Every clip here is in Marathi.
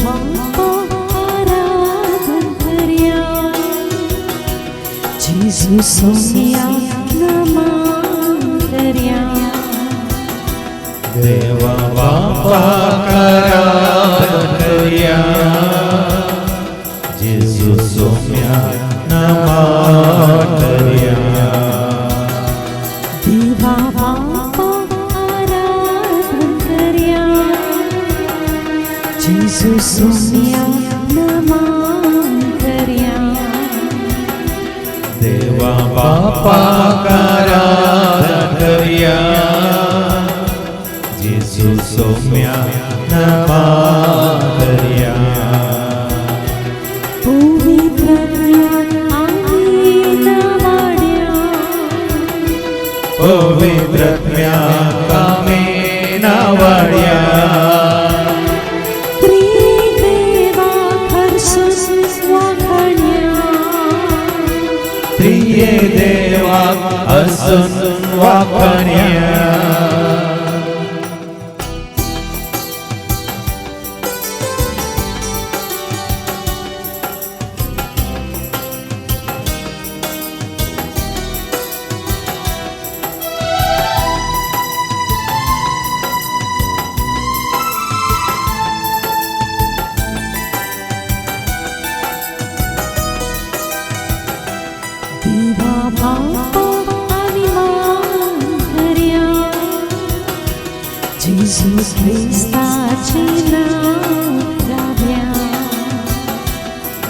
बाप्पा आराधन कर्या जेजू सोम्या नमांतर्या देवा बाप्पा आराधन कर्या जेजू सोम्या नमांतर्या देवा बाप्पा आराधन कर्या जेजू सोम्या नमांतर्या देवा बाप्पा आराधन कर्या जेजू सोम्या नमांतर्या पवित्रत्म्या कामे नावाड्या त्रिदेवा खर्सून वाखाण्या त्रिये देवा असून वाखाण्या देवा बाप्पा अभिमानकर्या जेजू ख्रिस्ताचे नाव द्याव्या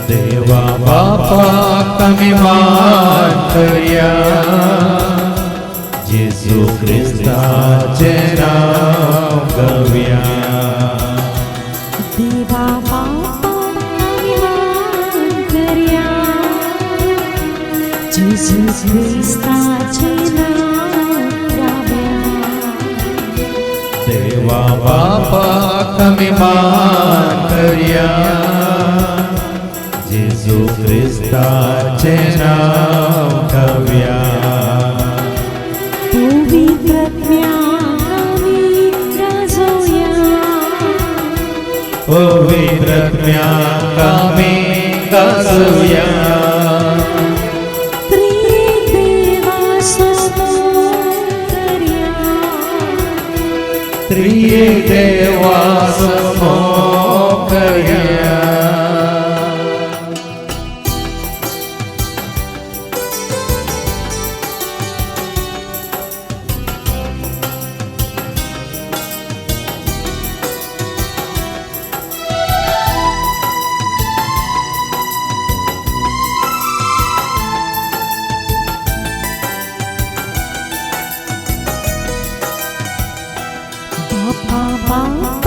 देवा बाप्पा अभिमान कर्या जेजू ख्रिस्ताचे नाव गव्या देवा बाप्पा अभिमानकर्या जेजू ख्रिस्ताचे नाव द्याव्या देवा बाप्पा अभिमान कर्या जेजू ख्रिस्ताचे नाव गव्या पवित्रत्म्या आम्ही गाजवूया पवित्रत्म्या कामे गाजवूया त्रिदेवा समोर कर्या त्रिये देवा समोर कर्या बाप्पा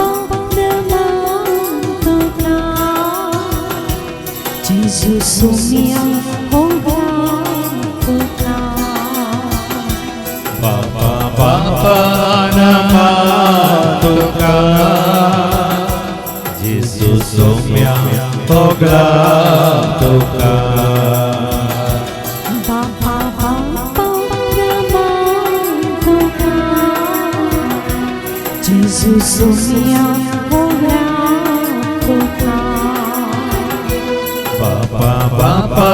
नमांतुका जेजू सोम्या होगा तुका बाप्पा बाप्पा नमांतुका जेजू सोम्या होगा तुका बाप्पा नमांतुका जेजू सोम्या होगा तुका बाप्पा बाप्पा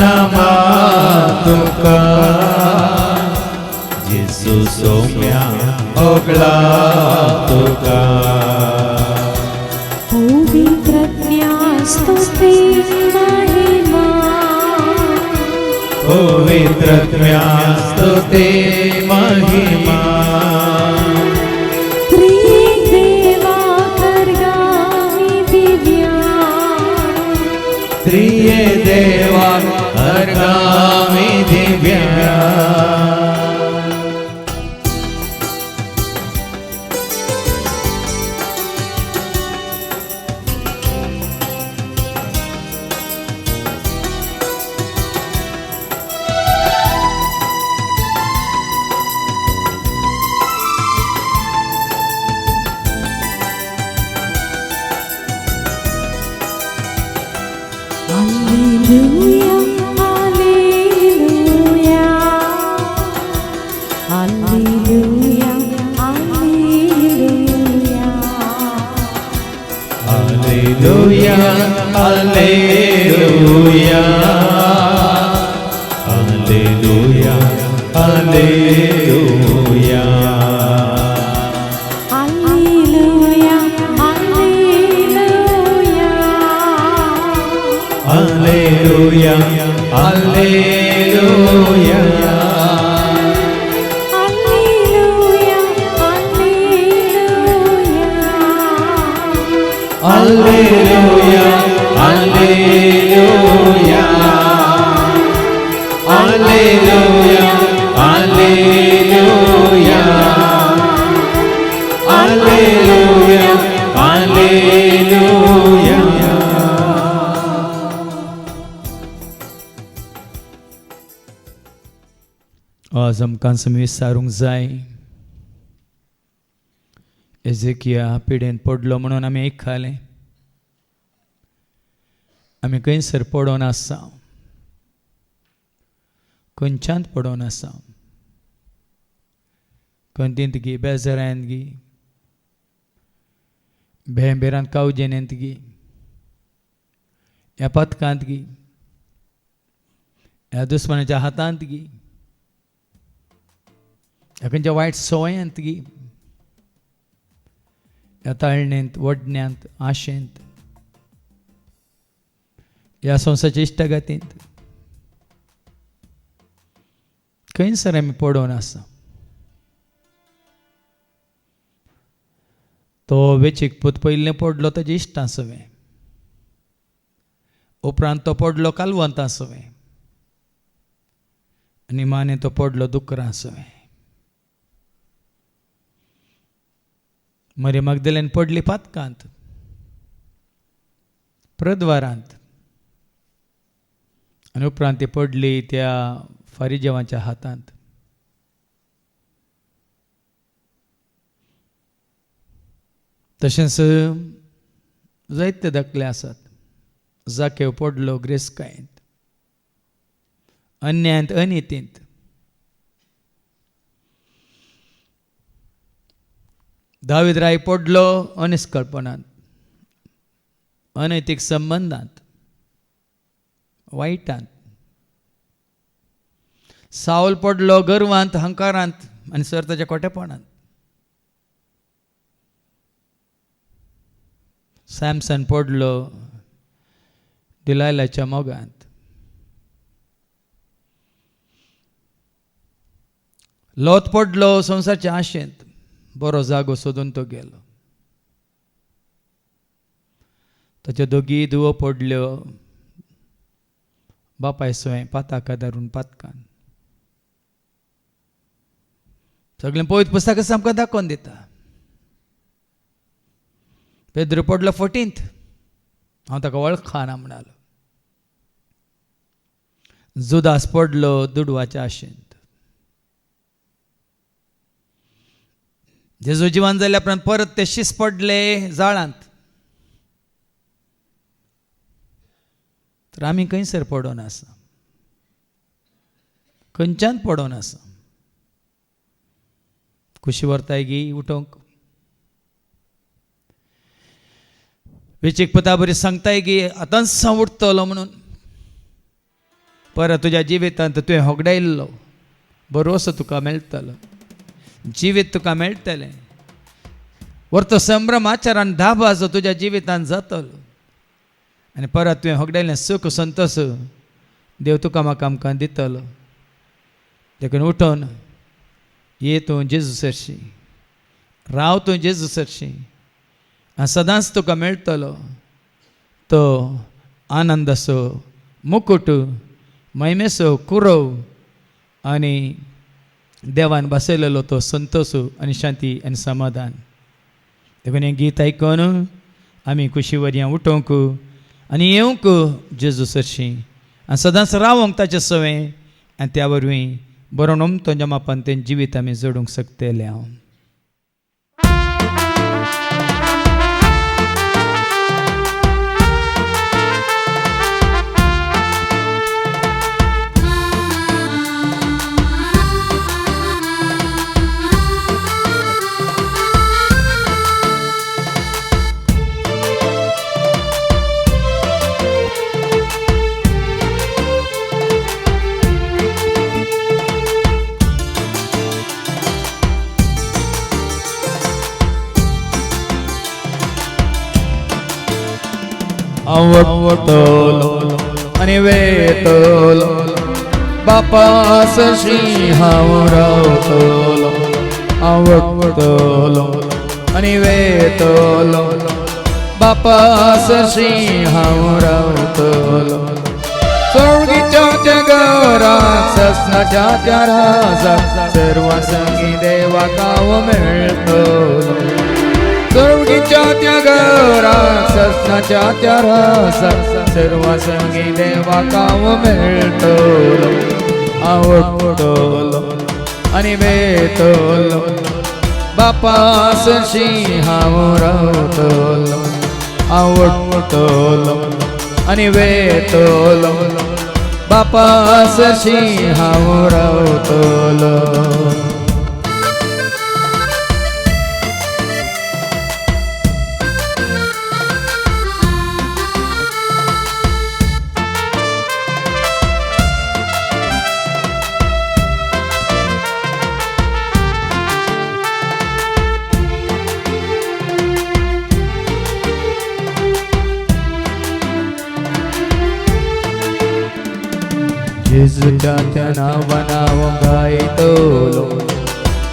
नमांतुका जेजू सोम्या होगा तुका पवित्रत्म्या स्तुती महिमा पवित्रत्म्या स्तुते महिमा त्रिदेवा कर्गामि दिव्या त्रिये देवा अर्गामि दिव्या Hallelujah, hallelujah. Alleluia, Alleluia, Alleluia. Alleluia, Alleluia, Alleluia, Alleluia, Alleluia, Alleluia, Alleluia, Alleluia, Alleluia. आज आमकां विचारूंक जाय, एजेकिया पिडेन पडलो म्हणून आमी आयकले, आमी खंयसर पडोन आसा, खंयच्यात पडोन आसा, खंयतींत गी, बेजारांत गी, भेंबेरांत कावजेनेंत गी, ह्या पथकांत गी, ह्या दुस्मानाच्या हातांत गी, ह्या खंयच्या वायट संवयांत गी, ह्या ताळणेंत, वडण्यांत, आशेंत, ह्या संवसाराच्या इश्टागतींत खंयसर आमी पडोन आसा. तो वेचीक पूत पयलें पडलो ताजे इश्टां सवें, उपरांत तो पडलो कालवंतां सवें, आनी माने तो पडलो दुकरां सवें. मरी मगदलेन पडली पातकांत, प्रद्वारांत, आनी उपरांत ती पडली त्या फारिजेवांच्या हातांत. तशेंच जायते दाखले आसात. जाकेव पडलो ग्रेस्कायेंत, अन्यायांत, अनितींत, दावीद राय पडलो अनिश्कळपणांत, अनैतीक संबंधांत, वायटांत. सावल पडलो गर्वांत, हंकारांत आनी सर्ताच्या खोटेपणांत. सॅमसन पडलो दिलायलाच्या मोगांत. लोत पडलो संवसाराच्या आशेंत, बरो जागो सोदून तो गेलो. ताच्यो दोगी धुवो पडल्यो बापाय सोय पाताका धरून पातकान. सगळें पवित्र पुस्तकांत आमकां दाखोवन दिता. पेद्र पडलो फटींत, हांव ताका वळखना म्हणलो. जुदास पडलो दुडवाच्या आशेंत. जेजू जिवान जाल्या उपरांत परत ते शीस पडले जाळांत. तर आमी खंयसर पडोन आसा, खंयच्यान पडोन आसा. खुशी व्हरताय गी उठोवंक, वेचीक पता बरी सांगताय गी आतांच सावन उठतलो म्हणून. परत तुज्या जिवितांत तुवें होगडायल्लो भरोसो तुका मेळटलो, जिवीत तुका मेळटलें. वर्त संभ्रम आचारान धाबाजो तुज्या जिवितांत जातलो. आनी परत तुवें होगडायलें सूख संतोश देव तुका म्हाका आमकां दितलो. देखून उठोन ये तूं जेजू सरशी, राव तूं जेजू सरशी, आनी सदांच तुका मेळटलो तो आनंदाचो मुकुट, महिमेचो कुरव आनी देवान बसयलेलो तो संतोष आनी शांती आनी समाधान. देखून हें गीत आयकून आमी खुशी वरयां उठोवंक आनी येवंक जेजू सरशी, आनी सदांच रावंक ताचे सवें, आनी त्या वरवीं बरो नमतो जमापान तें जिवीत आमी जोडूंक शकतले. हांव आवडतलो आणि वेतलो बापास सिंहावर रावतलो आवडतलो आणि वेतलो बापास सिंहावर रावतलो स्वर्गीच्या जगरात ससनाच्या त्या राजात सर्व संगी देवा काव मिळतलो स्वर्गीच्या त्या घरात ससनाच्या त्या राजात सर्व संगी देवा काव मिळतलो आवडतलो आणि वेतलो बापास सिंहावर रावतलो आवडतलो आणि वेतलो बापास सिंहावर रावतलो जेजूच्या त्या नावानाव गायतलो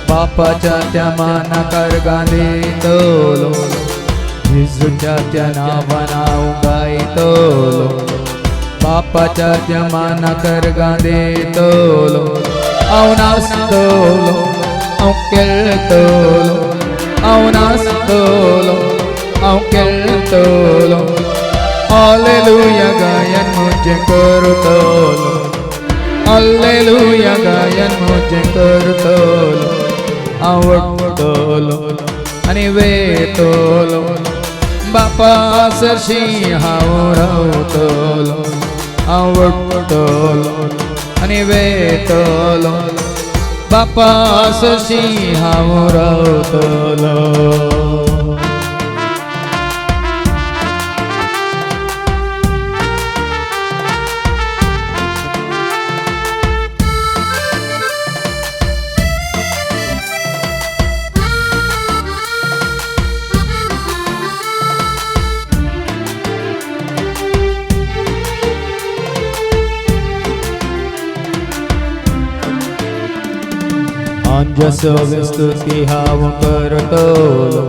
बापाच्या त्या मानाकार गाणेतलो जेजूच्या त्या नावानाव गायतलो बापाच्या त्या मानाकार गाणेतलो आव नाचतलो आव खेळतलो आव नाचतलो आव खेळतलो हालेलुया गायन मुझे करतलो हालेलुया गायन मुझे करतलो आवडतलो आणि वेतलो बापास सिंहावर रावतलो आवडतलो आणि वेतलो बापास सिंहावर रावतलो अंजसवे स्तुती हाव करतलो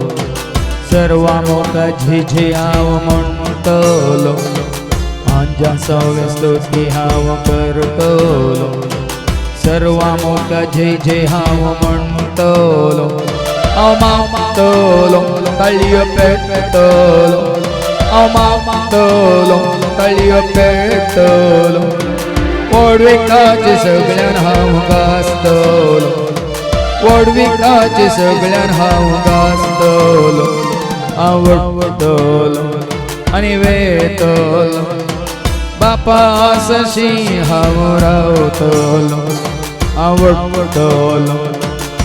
सर्वामोक झिझियाव म्हणतलो अंजसवे स्तुती हाव करतलो सर्वामोक झिझियाव म्हणतलो अमातलो तळिय पेटतलो अमातलो तळिय पेटतलो ओडविकाचे सगळ्यान हाव गास्तलो वडविकाचे सगळ्यान हाव गास्तलो आवडतलो आणि वेतलो बापास सिंहावर रावतलो आवडतलो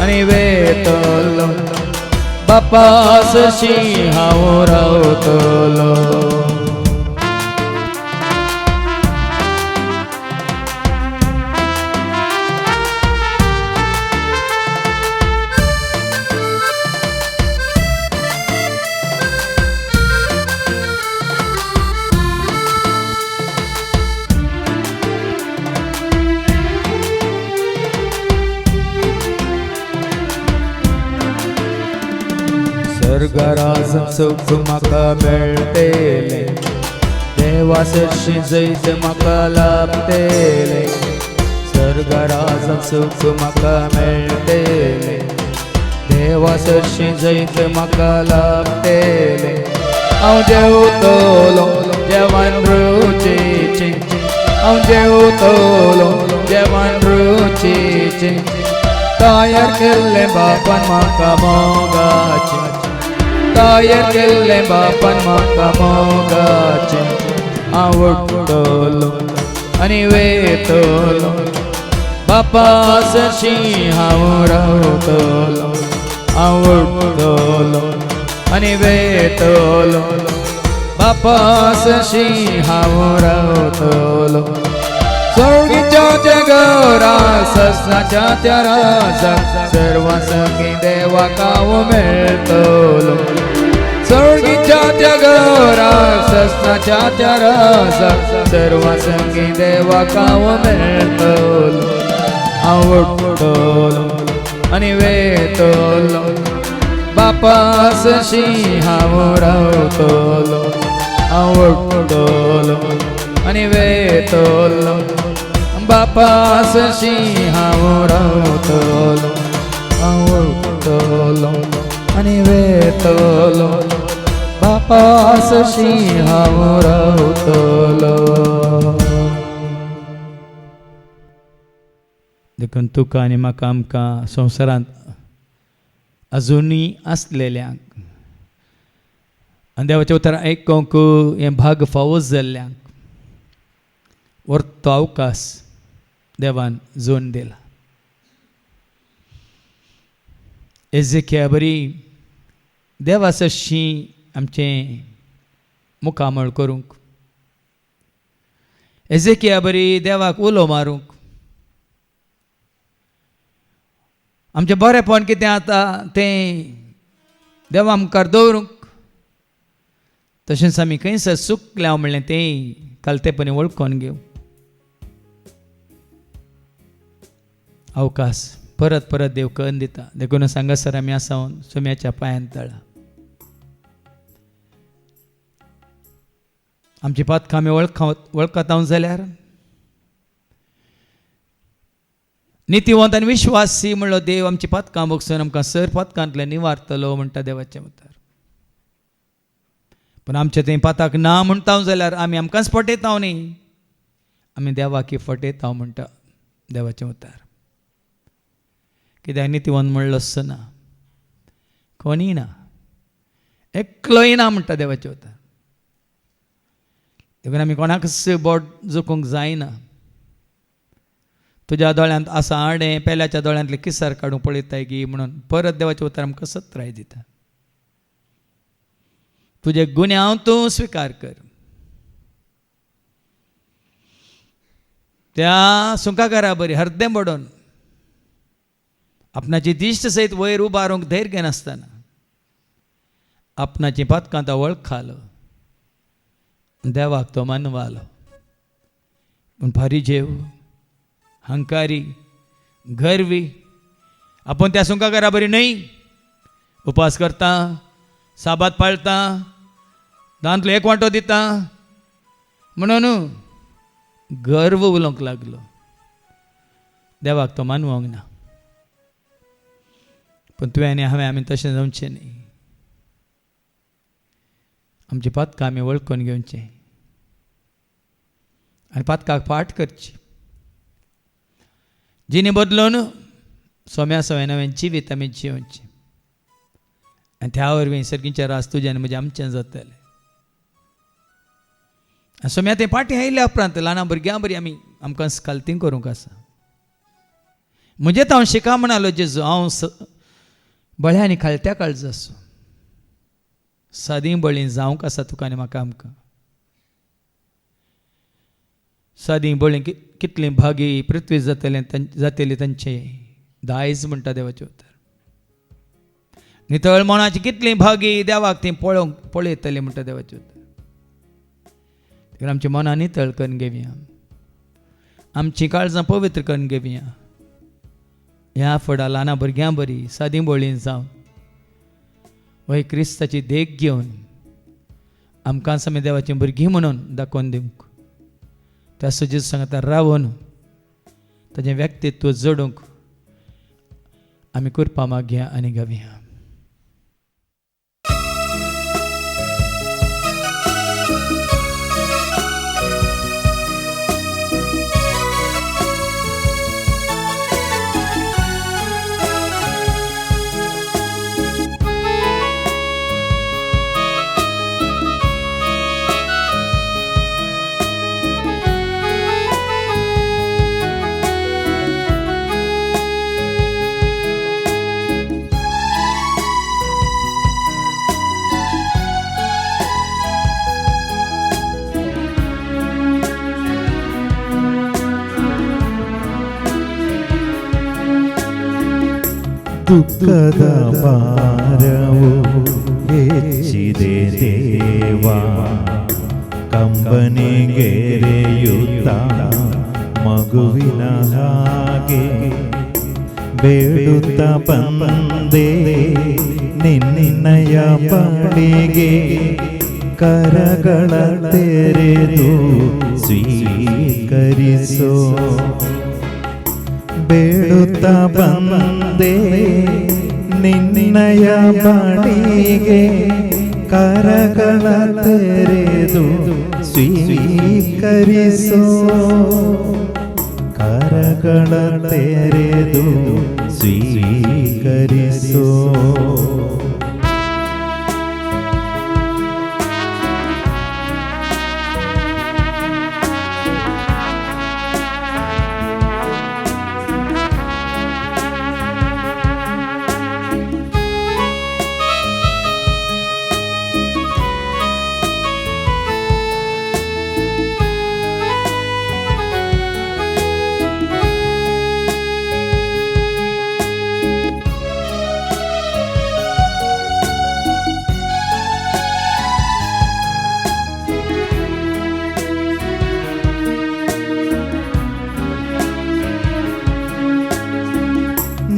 आणि वेतलो बापास सिंहावर रावतलो स्वर्गराज सुख म्हाका मेळटले देवासशी जैत म्हाका लाभतले स्वर्गराज सुख म्हाका मेळटले देवासशी जैत म्हाका लाभतले हांव जेवतलो जेवण रुचीचें हांव जेवतलो जेवण रुचीचें तयार केल्लें बापान म्हाका मोगाचें तयार केल्लें बापान म्हाका मोगाचें आवडटलो आणि वेतलो बापास सिंहावर रावतलो आवडटलो आणि वेतलो बापास सिंहावर रावतलो स्वर्गीच्या जगरा ससनाच्या त्या राजात सर्व संगी देवा काव मिळतलो स्वर्गीच्या त्या घरा ससनाच्या मोक्षाच्या रस सर्व संगी देवा काव मेळतलो आवडतलो आणि वेतलो बापास सिंहाव रावतलो आवडतलो आणि वेतलो बापास सिंहाव रावतलो आवडतलो आणि वेतलो बापास सिंहाव रावतलो. देखून तुका आनी म्हाका आमकां संवसारांत अजुनूय आसलेल्यांक आनी देवाच्या उतरां आयकूंक हें भाग फावो जाल्ल्यांक वर्तो अवकाश देवान जोन दिला. एजेकिया बरी देवा सशी आमचें मुखामळ करूंक, एजेकिया बरी देवाक उलो मारूंक, आमचें बरेंपण कितें आतां तें देवा मुखार दवरूंक, तशेंच आमी खंयसर चुकल्या म्हणलें तें कालतेपणी वळखून घेवं. अवकाश परत परत देव करून दिता. देखून सांगासर आमी आसावन सुम्याच्या पांयान तळा. आमची पातकां आमी वळखत जाल्यार नितीवंत आनी विश्वासी म्हणलो देव आमची पातकां बगसून आमकां सर पातकांतल्यान निवारतलो म्हणटा देवाच्या उतर. पूण आमचें तें पाताक ना म्हणटा जाल्यार आमी आमकांच फटयता न्ही, आमी देवाकी फटयता म्हणटा देवाचें उतर. कित्याक नितीवंत म्हणलो ना, कोणीय ना, एकलोय ना म्हणटा देवाचें उतर. देखून आमी कोणाकच बोट जोखूंक जायना. तुज्या दोळ्यांत आसा आडें पेल्याच्या दोळ्यांतले किसार काडून पळयताय गी म्हणून परत देवाचें उतर आमकां सत्राय दिता. तुजे गुन्हे हांव तूं स्विकार कर. त्या सुंकाकारा बरी हरदें बडोवन आपणाची दिश्ट सयत वयर उबारूंक धैर्य नासतना आपणाची पातकां तो वळखालो, देवाक तो मानवालो. पूण फारीजेव, हंकारी, गरवी आपूण त्या सुंकाकारा बरी न्हय. उपास करता, साबात पाळटा, दांतलो एक वांटो दिता म्हणून गर्व उलोवंक लागलो. देवाक तो मानवंक ना. पूण तुवें आनी हांवें आमी तशें जावचें न्ही. आमची पातकां आमी वळखून घेवचें आनी पातकाक फाट करची. जिणे बदलून सोम्या सवय नवें जिवीत आमी जिवचें आनी त्या वरवीं सर्गीचें रास तुजें आनी म्हजें आमचें जातलें. आनी सोम्या तें पाटी आयल्या उपरांत ल्हान भुरग्यां बरी आमी आमकां स्काल्तींग करूंक आसा. म्हजें हांव शिका म्हणालो जेजू, हांव बळ्या आनी खालत्या काळज आसूं, सादीं बळीं जावंक आसा तुका आनी म्हाका आमकां. सादीं बळीं कितलीं भागी पृथ्वी जातली तांचे दायज म्हणटा देवाचें उतर. नितळ मनाची कितलीं भागी देवाक तीं पळयतलीं म्हणटा देवाचें उतर. देखून आमची मनां नितळ करून घेवया, आमची काळजां पवित्र करून घेवया. ह्या फुडा ल्हान भुरग्यां बरी सादीं बळीं जावन वय क्रिस्ताची देख घेवन आमकां आमी देवाचीं भुरगीं म्हणून दाखोवन दिवंक, त्या सुजेस सांगता रावून ताचें व्यक्तित्व जोडूंक आमी कृपा मागया आनी घेवया. ದುಃಖದ ಭಾರವು ಹೆಚ್ಚಿದೆ ದೇವಾ, ಕಂಬನಿಗೆರೆಯುತ್ತ ಮಗುವಿನ ಹಾಗೆ ಬೇಡುತ್ತ ಬಂದೆ ನಿನ್ನಯ ಬಳಿಗೆ, ಕರಗಳ ತೆರೆದು ಸ್ವೀಕರಿಸೋ. ಬೇಡುತ್ತ ಬಂದೆ ನಿನ್ನಯ ಬಳಿಗೆ, ಕರಗಳ ತೆರೆದು ಸ್ವೀಕರಿಸೋ. ಕರಗಳ ತೆರೆದು ಸ್ವೀಕರಿಸೋ.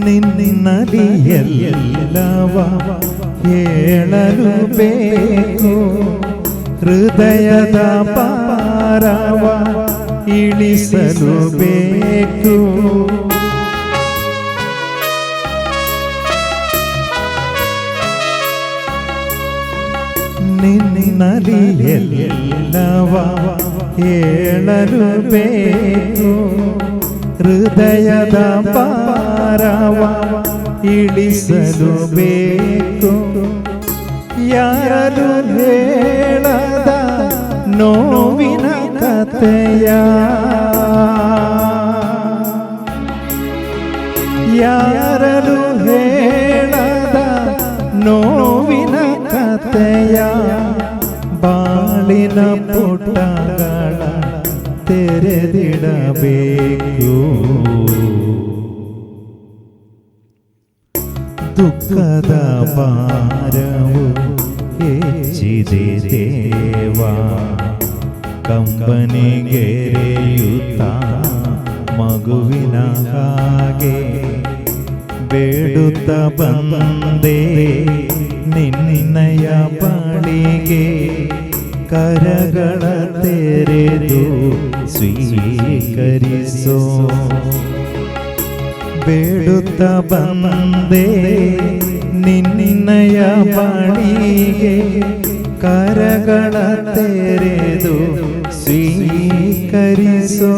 ನಿನ್ನಲ್ಲಿ ಎಲ್ಲವ ಹೇಳಲು ಬೇಕು, ಹೃದಯದ ಭಾರವ ಇಳಿಸಲು ಬೇಕು. ನಿನ್ನಲ್ಲಿ ಎಲ್ಲವ ಹೇಳಲು ಬೇಕು, ಹೃದಯದ ಭಾರವ ಇಳಿಸಲು ಬೇಕು. ಯಾರಲು ಹೇಳದ ನೋವಿನ ಕಥೆಯ, ಯಾರಲು ಹೇಳದ ನೋವಿನ ಕಥೆಯ, ಬಾಳಿನ ಪುಟಗಳ ತೆರೆದಿಡಬೇಕು. ದುಃಖದ ಭಾರವು ಹೆಚ್ಚಿದೆ ದೇವಾ, ಕಂಬನಿಗೆರೆಯುತ್ತ ಮಗುವಿನ ಹಾಗೆ ಬೇಡುತ್ತ ಬಂದೆ ನಿನ್ನಯ ಬಳಿಗೆ, ಕರಗಳ ತೆರೆದು ಸ್ವೀಕರಿಸೋ. ಬೇಡುತ್ತ ಬಂದೆ ನಿನ್ನಯ ಬಳಿಗೆ, ಕರಗಳ ತೆರೆದು ಸ್ವೀಕರಿಸೋ.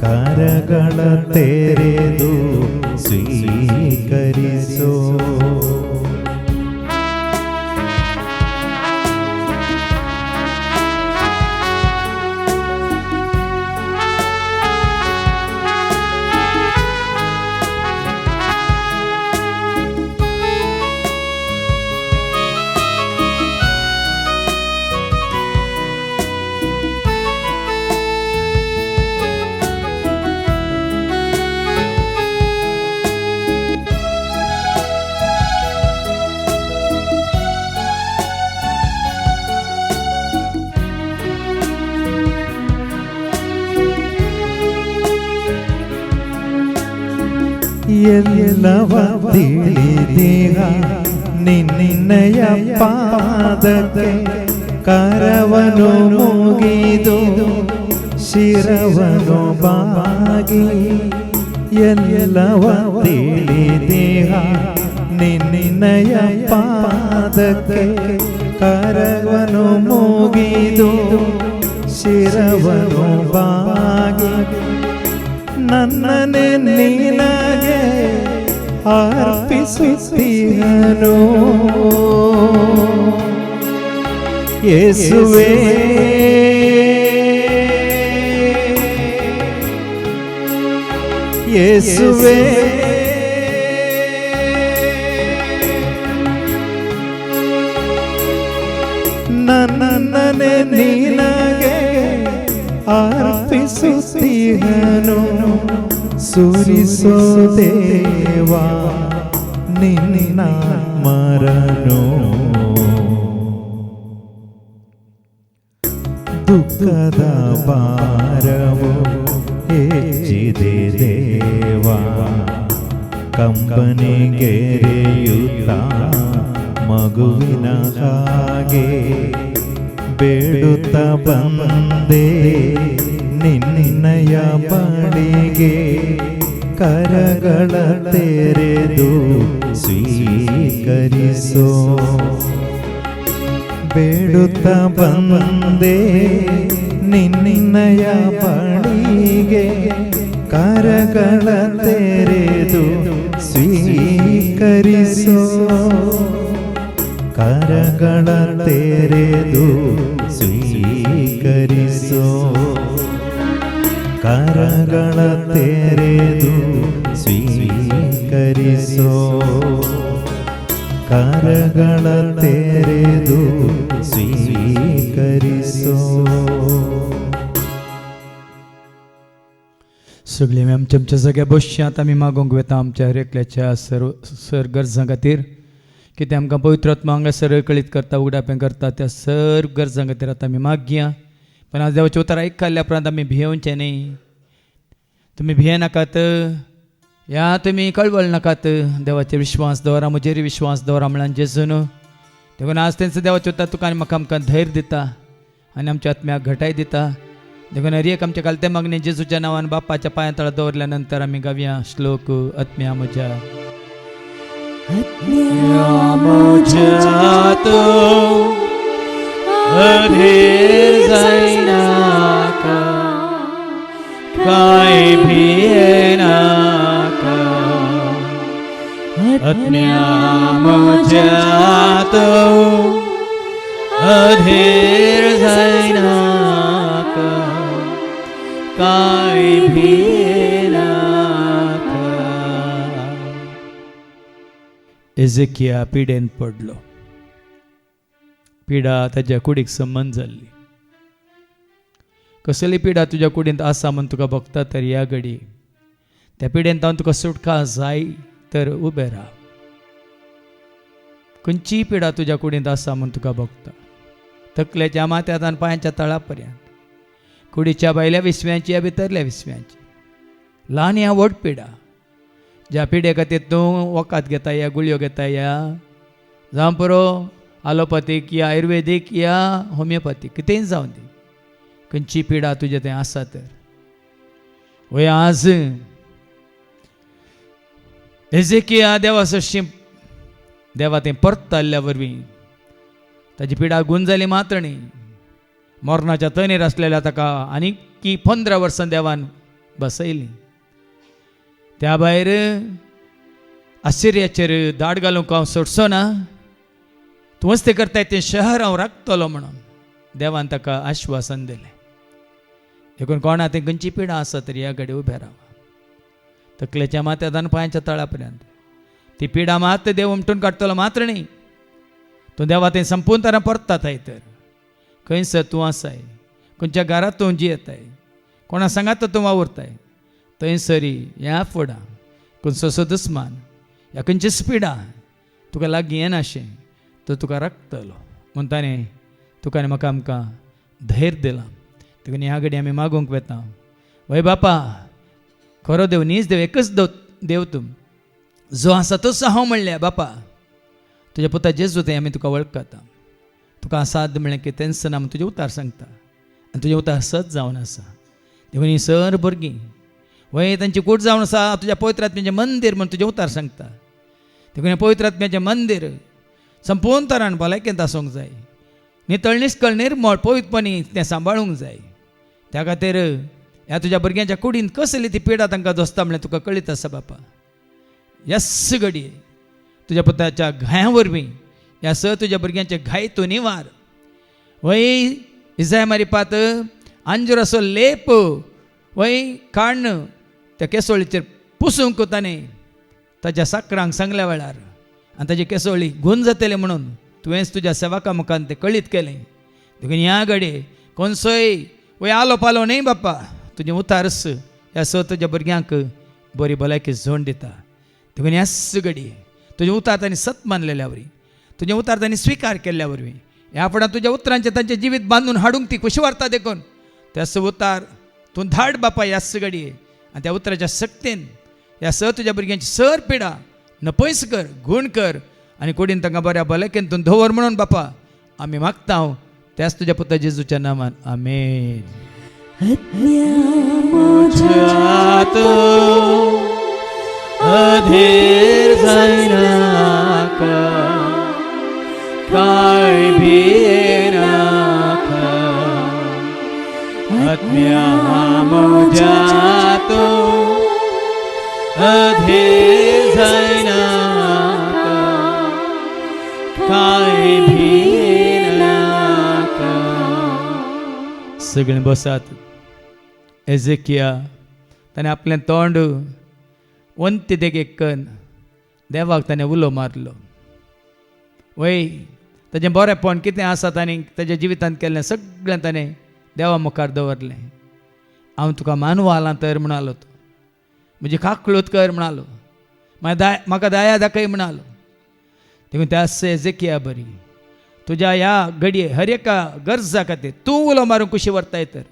ಕರಗಳ ತೆರೆದು ಸ್ವೀಕರಿಸೋ. ಎಲ್ಲವ ತಿಳಿದೇಹ ನಿನ್ನಯ ಪಾದಕ್ಕೆ, ಕರವನು ಮುಗಿದು ಶಿರವನು ಬಾಗಿ. ಎಲ್ಲವ ತಿಳಿದೇಹ ನಿನ್ನಯ ಪಾದಕ್ಕೆ, ಕರವನು ಮುಗಿದು ಶಿರವನು ಬಾಗಿ. ನನ್ನನೆ ನಿನಗೆ ಅರ್ಪಿಸುತ್ತೀನೋ ಯೇಸುವೇ, ಯೇಸುವೇ. ನನ್ನನೆ ನಿನಗೆ ಅರ್ಪಿಸುತ್ತೀನೋ. ಸುರಿಸೋ ದೇವಾ ನಿನ್ನ ಮರನು, ದುಃಖದ ಭಾರವು ಹೆಚ್ಚಿದೆ ದೇವಾ ಕಂಬನಿಗೆರೆಯುತ್ತ ಮಗುವಿನ ಹಾಗೆ ಬೇಡುತ್ತ ಬಂದೆ ನಿನ್ನಯ ಬಳಿಗೆ ಕರಗಳ ತೆರೆದು ಸ್ವೀಕರಿಸೋ ಬೇಡುತ್ತ ಬಂದೆ ನಿನ್ನಯ ಬಳಿಗೆ ಕರಗಳ ತೆರೆದು ಸ್ವೀಕರಿಸೋ ಕರಗಳ ತೆರೆದು ಸ್ವೀಕರಿಸೋ ಕರಗಳ ತೆರೆದು ಸ್ವೀಕರಿಸೋ ಕರಗಳ ತೆರೆದು ಸ್ವೀಕರಿಸೋ. सगळी आमच्या सगळ्या बसची आतां आमी मागोवंक वेता आमच्या हर एकल्याच्या सर गरजां खातीर कितें आमकां पवित्र आत्मा हांगासर कळीत करता उगडापें करता त्या सर गरजां खातीर आतां आमी मागया. पण आज देवाचें उतर आयकल्या उपरांत आमी भियेवचें न्ही. तुमी भियेनाकात, या तुमी कळवळ नाकात. देवाचेर विश्वास दवरा, म्हजेर विश्वास दवरा म्हळ्यार जेजून. देखून आज तेंचो देवाचें उतर तुका आनी म्हाका आमकां धैर्य दिता आनी आमच्या आत्म्याक घटाय दिता. देखून हर एक आमच्या घालते मागणी जेजूच्या नांवान बापाच्या पांया तळा दवरल्या नंतर आमी गावया श्लोक. आत्म्या म्हज्या तो अधीर जायनाका, काय भियेनाका. आत्म्या म्हज्या तो अधीर जायनाका, काय भियेनाका. एजेकिया पिडेन पडलो. पिडा ताच्या कुडीक संबंध जाल्ली. कसली पिडा तुज्या कुडींत आसा म्हूण तुका भोगता तर ह्या घडी त्या पिडेंत हांव तुका सुटका जाय तर उबें राव. खंयची पिडा तुज्या कुडींत आसा म्हूण तुका भोगता. तकलेच्या माथ्यांतल्यान पांयाच्या तळा पर्यंत, कुडीच्या भायल्या विस्व्यांची या भितरल्या विस्व्यांची, ल्हान ह्या व्हड पिडा, ज्या पिडे खातीर तूं वखद घेता या गुळयो घेता या जावं पुरो आलोपॅथीक या आयुर्वेदीक या होमिओपॅथीक कितेंय जावं दी, खंयची पिडा तुजे थंय आसा तर वय आज एजेकिया देवा सशी देवा थंय परत आयल्ल्या वरवीं ताची पिडा गुण जाली मात्र न्ही. मरणाच्या तणेर आसलेल्या ताका आनीक 15 वर्सां देवान बसयली. त्या भायर आश्चर्याचेर दाड घालूंक हांव सोडचो ना. तूं वस्ती करताय तें शहर हांव राखतलो म्हणून देवान ताका आश्वासन दिलें. देखून कोणा थंय खंयची पिडा आसा तरी ह्या घडी उबें रावा. तकलेच्या माथ्यांतल्यान पांयाच्या तळा पर्यंत ती पिडा मात देव उमटून काडटलो मात्र न्ही. तूं देवा थंय संपूर्ण तरां परता थंय तर खंयसर तूं आसाय, खंयच्या घरांत तूं जियेताय, कोणा सांगात तूं वावुरताय, थंयसरी ह्या फुडां खंयचो दुस्मान ह्या खंयचीच पिडा तुका लागीं येनाशें तो तुका राखतलो म्हूण ताणें तुका आनी म्हाका आमकां धैर्य दिलां. देखून ह्या घडी आमी मागूंक वेता. वय बापा, खरो देव, नीज देव, एकच देव तूं जो आसा तोच हांव म्हणल्या बापा. तुज्या पुता जेजू थंय आमी तुका वळखता. तुका साद म्हणलें की तेंच नाम तुजें उतार सांगता आनी तुजें उतार सत जावन आसा. देखून ही सर भुरगीं वय तांची कूट जावन आसा तुज्या पवित्र आत्म्याचें मंदीर म्हूण तुजें उतार सांगता. देखून हें पवित्र आत्म्याचें मंदीर संपूर्ण तरान भलायकेंत आसूंक जाय. नितळ निश्कळ निर्मळ पवित्रपणी तें सांबाळूंक जाय. त्या खातीर ह्या तुज्या भुरग्यांच्या कुडींत कसली ती पिडा तांकां दोसता म्हणल्यार तुका कळीत आसा बापा. यस घडये तुज्या पुताच्या घाया वरवीं ह्या स तुज्या भुरग्यांचे घाय तूं निवार. वय इजाय मारिपात अंजुराचो लेप वय काडन त्या केसोळीचेर पुसूंक ताणें ताच्या साकरांक सांगल्या वेळार आनी ताची केसोळी गुण जातली म्हणून तुवेंच तुज्या सेवका मुखान तें कळीत केलें. देखून ह्या घडये कोणसोय वय आलो पालो न्ही बापा. तुजें उतारस ह्या स तुज्या भुरग्यांक बरी भलायकी झोंड दिता. देखून ह्याच घडये तुजें उतार तांणी सत मानलेल्या वरवीं, तुजें उतार तांणी स्विकार केल्ल्या वरवीं ह्या फुडां तुज्या उतरांचें तांचें जिवीत बांदून हाडूंक ती कशी व्हरता. देखून त्यास उतार तूं धाड बापा ह्या घडये आनी त्या उतराच्या शक्तीन ह्या तुज्या भुरग्यांची सर पिडा नपयस कर गूण कर आनी कुडीन तांकां बऱ्या भलायकेन तूं दवर म्हणून बापा आमी मागता त्याच तुज्या पुता जेजूच्या नामान आमेन. अधीर जायनाका काय भियेनाका आत्म्या म्हज्या तूं अधीर जायनाका काय भियेनाका. सगळीं बसात. एजेकिया ताणें आपलें तोंड वंती देगेक कन देवाक ताणें उलो मारलो. वय ताजें बरेंपण कितें आसा ताणें ताज्या जिवितांत केल्लें सगळें ताणें देवा मुखार दवरलें. हांव तुका मानवालां तर म्हणालो तो म्हजी काकळूत कर म्हणालो म्हाका दया दाखय म्हणालो. देखून त्या एजेकिया बरी तुज्या ह्या घडये हर एका गरजा खातीर तूं उलो मारूंक कुशी व्हरताय तर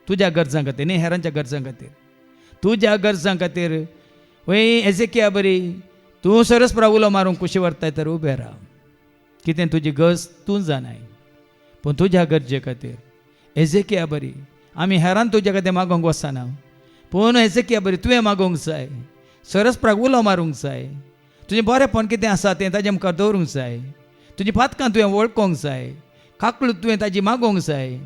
तुज्या गरजां खातीर न्ही हेरांच्या गरजां खातीर तुज्या गरजां खातीर वय एजेकिया बरी तूं सरस्परा उलो मारूंक कुशी व्हरताय तर उबें राव. कितें तुजी गरज तूं जाणाय पूण तुज्या गरजे खातीर एजेकिया बरी आमी हेरान तुज्या खातीर मागोंक वचना पूण एजेकिया बरी तुवें मागोंक जाय. सरस्पराक उलो मारूंक जाय. तुजें बरेंपण कितें आसा तें ताजे मुखार दवरूंक जाय. तुजी पातकां तुवें वळखोंक जाय. काकळूत तुवें ताजी मागोंक जाय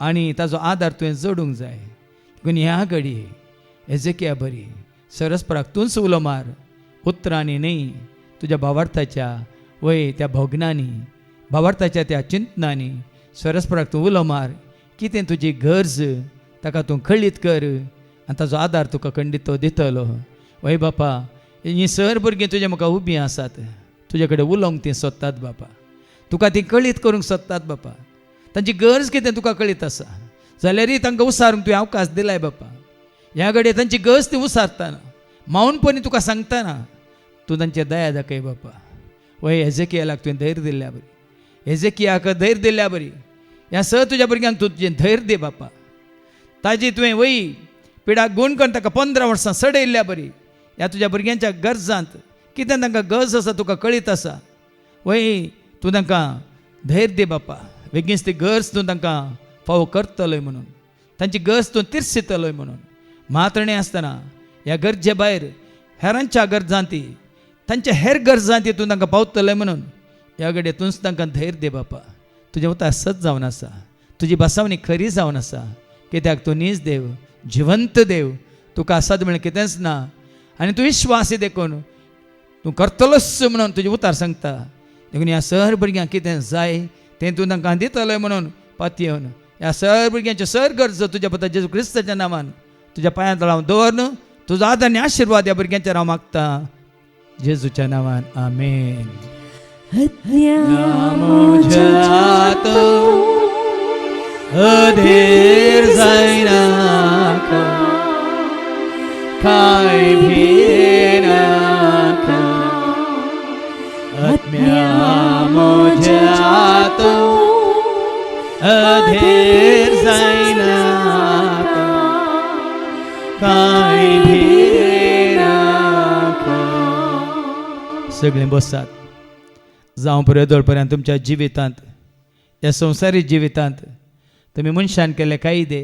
आनी ताजो आदार तुवें जोडूंक जाय. पूण ह्या घडये एजेकिया बरी सरस्पराक तूंच उलो मार उतरांनी न्ही तुज्या भावार्थाच्या वय त्या भोगनांनी भावार्थाच्या त्या चिंतनांनी सरस्पराक तूं उलो मार. कितें तुजी गरज ताका तूं कळीत कर आनी ताजो आदार तुका खंडीत तो दितलो. वय बापा हीं सर भुरगीं तुज्या मुखार उबीं आसात तुजे कडेन उलोवंक तीं सोदतात बापा. तुका तीं कळीत करूंक सोदतात बापा. तांची गरज कितें तुका कळीत आसा जाल्यारय तांकां उसारूंक तुवें अवकाश दिलाय बापा. ह्या घडये तांची गरज ती उसारतना मावनपणी तुका सांगतना तूं तांचेर दया दाखय बापा. वय एजेकियाक तुवें धैर्य दिल्ल्या बरी एजेकियाक धैर्य दिल्ल्या बरी ह्या तुज्या भुरग्यांक तुजें धैर्य दे बापा. ताजी तुवें वय पिडाक गूण करून ताका 15 वर्सां सडयल्ल्या बरी ह्या तुज्या भुरग्यांच्या गरजांत कितें तांकां गरज आसा तुका कळीत आसा. वय तूं तांकां धैर्य दे बापा. बेगीनच ती गरज तूं तांकां फावो करतलोय म्हणून तांची गरज तूं तिर्सितलोय म्हणून मातणे आसतना ह्या गरजे भायर हेरांच्या गरजांती तांच्या हेर गरजांती तूं तांकां पावतलोय म्हणून ह्या घडये तूंच तांकां धैर्य दे बापा. तुजें उतार सत जावन आसा. तुजी बसावणी खरी जावन आसा. कित्याक तूं नीज देव जिवंत देव तुका आसात म्हण कितेंच ना आनी तूं विश्वासी देखून तूं करतलोच म्हणून तुजें उतार सांगता. देखून ह्या सर भुरग्यांक कितें जाय तें तूं तांकां दितलोय म्हणून पातयेवन ह्या सर भुरग्यांच्यो सर गरजो तुज्या पुता जेजू क्रिस्ताच्या नांवान तुज्या पांयां तळा हांव दवरन तुजो आदार आनी आशिर्वाद ह्या भुरग्यांचेर हांव मागता जेजूच्या नांवान आमेन. अधीर जायनाका काय भियेनाका आत्म्या म्हज्या तूं अधीर जायनाका काय भियेनाका. सगळीं बसात. जावं पर्यंत पर्यंत तुमच्या जिवितांत ह्या संवसारीक जिवितांत तुमी मनशान केले कायदे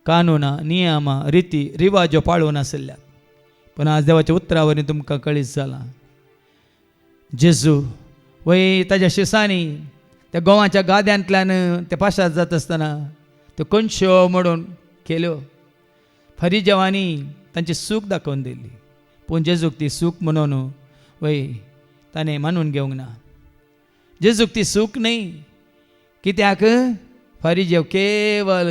कानुनां नियमां रिती रिवाज्यो पाळून आसल्यात पूण आज देवाच्या उतरावरीं तुमकां कळीत जालां. जेजू वय ताज्या शिसांनी त्या गोवाच्या गाद्यांतल्यान ते पाशार जाता आसतना त्यो कणश्यो मोडून केल्यो. फरिजेवांनी तांची सूख दाखोवन दिली पूण जेजूक ती सूख म्हणून वय ताणें मानून घेवंक ना. जेजूक ती सूख न्ही. कित्याक फरिजेव केवळ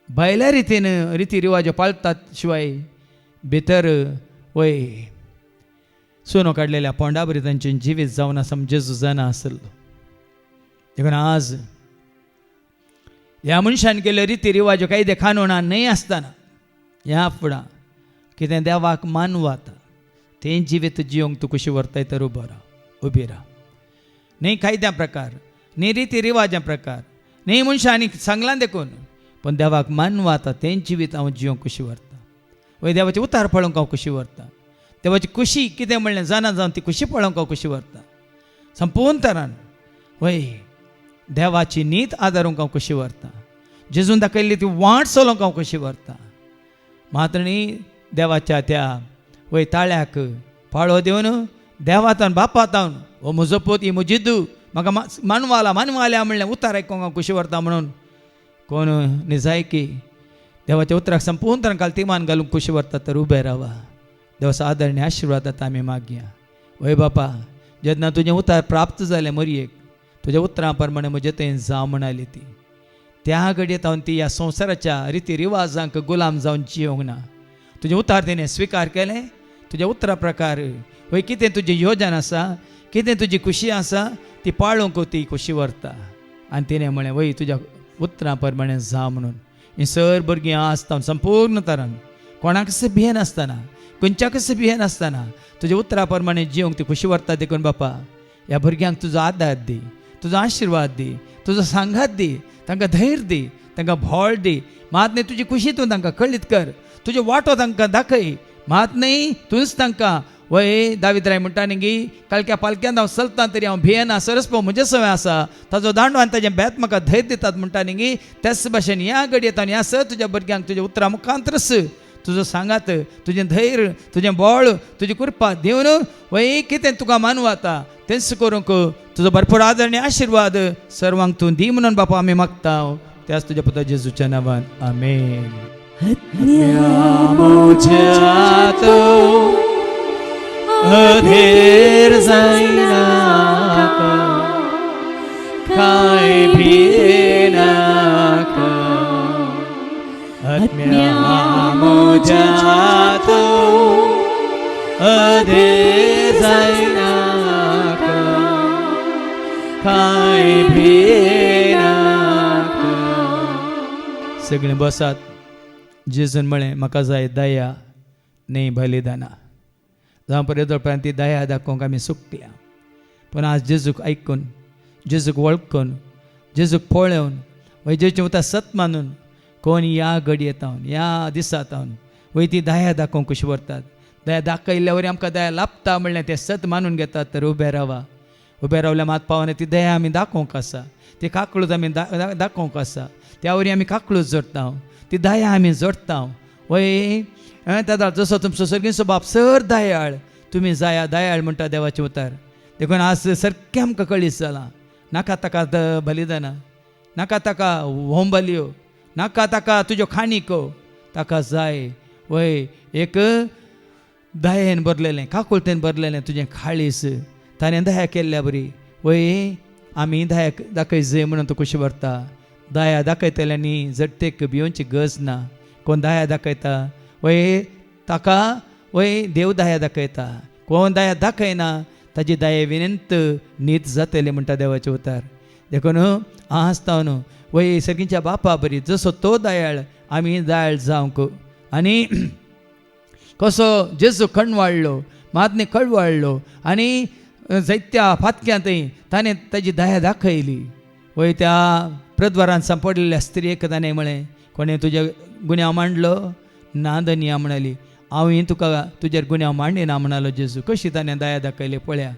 भायल्या रितीन रिती रिवाज्यो पाळतात शिवाय भितर वय सोनो काडलेल्या पोंडा बरी तांचें जिवीत जावन आसा जेजू जाणा आसलो. देखून आज ह्या मनशान केल्यो रिती रिवाज्यो कायदे कानुनां न्हय आसतना ह्या फुडां कितें देवाक मानू आता तें जिवीत जियोंक तूं कशी व्हरताय तर उबी राव. न्ही कायद्या प्रकार न्ही रिती रिवाजा प्रकार न्ही मनशांनी सांगलां देखून पण देवाक मानवा आता तें जिवीत हांव जिवंक कशी व्हरता. वय देवाचे उतार पळोवंक हांव कशी व्हरता. देवाची खुशी कितें म्हणलें जाणा जावन ती खुशी पळोवंक हांव कशी व्हरता. संपूर्ण तरान वय देवाची नीत आदारूंक हांव कशी व्हरता. जेजून दाखयल्ली ती वाट चलोवंक हांव कशी व्हरता. मात्र न्ही देवाच्या त्या वय ताळ्याक पाळो दिवन देवातावन बापातावन हो म्हजो पोत ही म्हजी दू म्हाका मानवाला म्हणलें उतार आयकूंक हांव कशी व्हरता म्हणून कोण निजायकी देवाच्या उतराक संपूर्ण तरान कालतिमान घालूंक कशी व्हरता तर उबे रावा. देवाचो आदरणीय आशिर्वाद आतां आमी मागया. वय बापा जेन्ना तुजें उतार प्राप्त जालें मरयेक तुज्या उतरां प्रमाणे म्हजे थंय जावं म्हणाली ती त्या घडयेत हांव ती ह्या संवसाराच्या रिती रिवाजांक गुलाम जावन जियोंक ना. तुजें उतार तिणें स्विकार केलें. तुज्या उतरा प्रकार वय कितें तुजें योजन आसा कितें तुजी खुशी आसा ती पाळोवंक ती खुशी व्हरता. आनी तिणें म्हळें वय तुज्या उतरां प्रमाणे जा म्हणून. ही सर भुरगीं आसता संपूर्ण तरान कोणाकच भियेन आसतना खंयच्याकच भियेन आसतना तुज्या उतरा प्रमाणे जिवंक ती खुशी व्हरता. देखून बापा ह्या भुरग्यांक तुजो आदार दी, तुजो आशिर्वाद दी, तुजो सांगात दी, तांकां धैर्य दी, तांकां भोळ दी. मात न्ही तुजी खुशी तूं तांकां कळीत कर. तुजो वांटो तांकां दाखय. मात न्ही तूंच तांकां वय दावीद राय म्हणटा न्ही कालक्या पालक्यांत हांव चलतां तरी हांव भियेना सरस्पो म्हजे सवय आसा ताजो दांडो आनी ताजें बेत म्हाका धैर्य दितात म्हणटा न्ही त्याच भाशेन ह्या घडयेत आनी ह्या सर तुज्या भुरग्यांक तुज्या उतरां मुखांतरस तुजो सांगात तुजें धैर्य तुजें बळ तुजी कृपा दिवन वय कितें तुका मानू आता तेंच करूंक तुजो भरपूर आदरणीय आशिर्वाद सर्वांक तूं दी म्हणून बापा आमी मागता. त्याच तुज्या पुता जेजूच्या नांवान आमेन. मोज्यातो अधेर जायनाका काय भियेनाका आत्म्या मोज्यातो अधेर जायनाका काय भियेनाका. सगळीं बसात. जेजून म्हळें म्हाका जाय दया न्ही बलिदाना. जावं पर्यंत ती दया दाखोवंक आमी सुकल्या. पूण आज जेजूक आयकून जेजूक वळखून जेजूक पळोवन वय जेजूचें उतर सत मानून कोण ह्या घडयेत ह्या दिसांत वय ती दया दाखोवंक कशी व्हरतात. दया दाखयल्या वरी आमकां दया लाभता म्हणलें तें सत मानून घेतात. तर उबे रावा. उबे रावल्या मात पावना ती दया आमी दाखोवंक आसा. ती काकळूच आमी दाखोवंक आसा. त्या वरी आमी काकळूच जोडटा. ती दया आमी जोडटा. वय दादा जसो तुमचो सर्गीचो बाप सर दयाळ तुमी जाया दयाळ म्हणटा देवाचें उतार. देखून आज सारकें आमकां कळीत जालां. नाका ताका बलिदाना नाका ताका होंबलियो नाका ताका तुज्यो खाणीको ताका जाय वय एक दयेन भरलेलें काकुळतेन भरलेलें तुजें खाळीस ताणें दया केल्ल्या बरी. वय आमी दया दाखय जाय म्हणून तूं कशी व्हरता. दया दाखयतल्यांनी जडतेक भियोवची गरज ना. कोण दया दाखयता वय ताका वय देव दया दाखयता. कोण दया दाखयना ताजी दये विनंत नीत जातली म्हणटा देवाचें उतार. देखून आसता न्हू वय सगळींच्या बापा बरी जसो तो दयाळ आमी दयाळ जावंक. आनी कसो जेजू कणवाळ्ळो मातने कळवाळ्ळो आनी जायत्या फातक्यांतय ताणें ताजी दया दाखयली. वय त्या प्रद्वारांत सांपडलेल्या स्त्रियेक ताणें म्हळें कोणें तुज्या गुन्यांव मांडलो ना धनिया म्हणली. हांवें तुका तुजेर गुन्यांव मांडिना म्हणलो जेजू. कशी ताणें दया दाखयली पळया.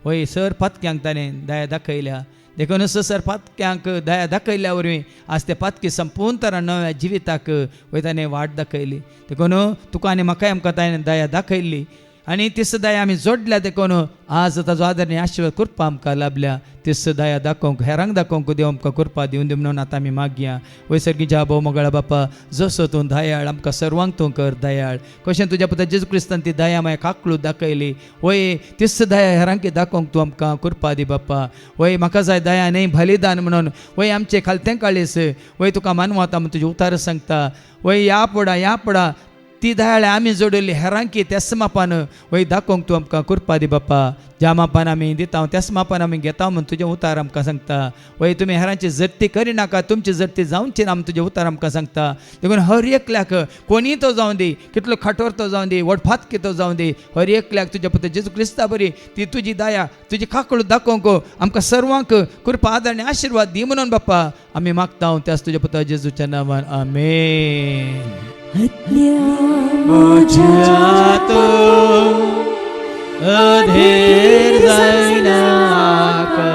वय सर पातक्यांक ताणें दया दाखयल्या. देखून सर पातक्यांक दया दाखयल्या वरवीं आज ते पातकी संपूर्ण तरान नव्या जिविताक वय ताणें वाट दाखयली. देखून तुका आनी म्हाकाय आमकां ताणें दया दाखयल्ली आनी तीच दया आमी जोडल्या. देखून आज ताजो आदरणीय आशिर्वाद कृपा आमकां लाभल्या. तीच दया दाखोवंक हेरांक दाखोवंक देव आमकां कृपा दिवन दी म्हणून आतां आमी मागया. वय सर्गीच्या भाव मोगळा बापा जसो तूं दयाळ आमकां सर्वांक तूं कर दयाळ. कशें तुज्या पुता जेजू क्रिस्तान ती दया मागीर काकळू दाखयली. वय तीच दया हेरांक दाखोवंक तूं आमकां कृपा दी बापा. वय म्हाका जाय दया न्ही बलिदान म्हणून वय आमचें खालतें काळीस वय तुका मानवता म्हूण तुजें उतार सांगता. वय या पडा ती दयाळे आमी जोडली हेरांकी त्याच मापान वय दाखोवंक तूं आमकां कृपा दी बाप्पा. ज्या मापान आमी दिता त्याच मापान आमी घेता म्हूण तुजें उतार आमकां सांगता. वय तुमी हेरांची जर्ती करिनाका, तुमची जर्ती जावची ना म्हूण तुजें उतार आमकां सांगता. देखून हर एकल्याक कोणीय तो जावं दी, कितलो खाटोर तो जावं दी, वडफातकी तो जावं दी, हर एकल्याक तुज्या पुत्र जेजू क्रिस्ता बरी ती तुजी दया तुजी काकूळ दाखोवंक आमकां सर्वांक कृपा आदार आनी आशिर्वाद दी म्हणून बाप्पा आमी मागता त्याच तुज्या पुत्र जेजूच्या नांवान आमेन. म्हज्या तूं अधीर जायनाका,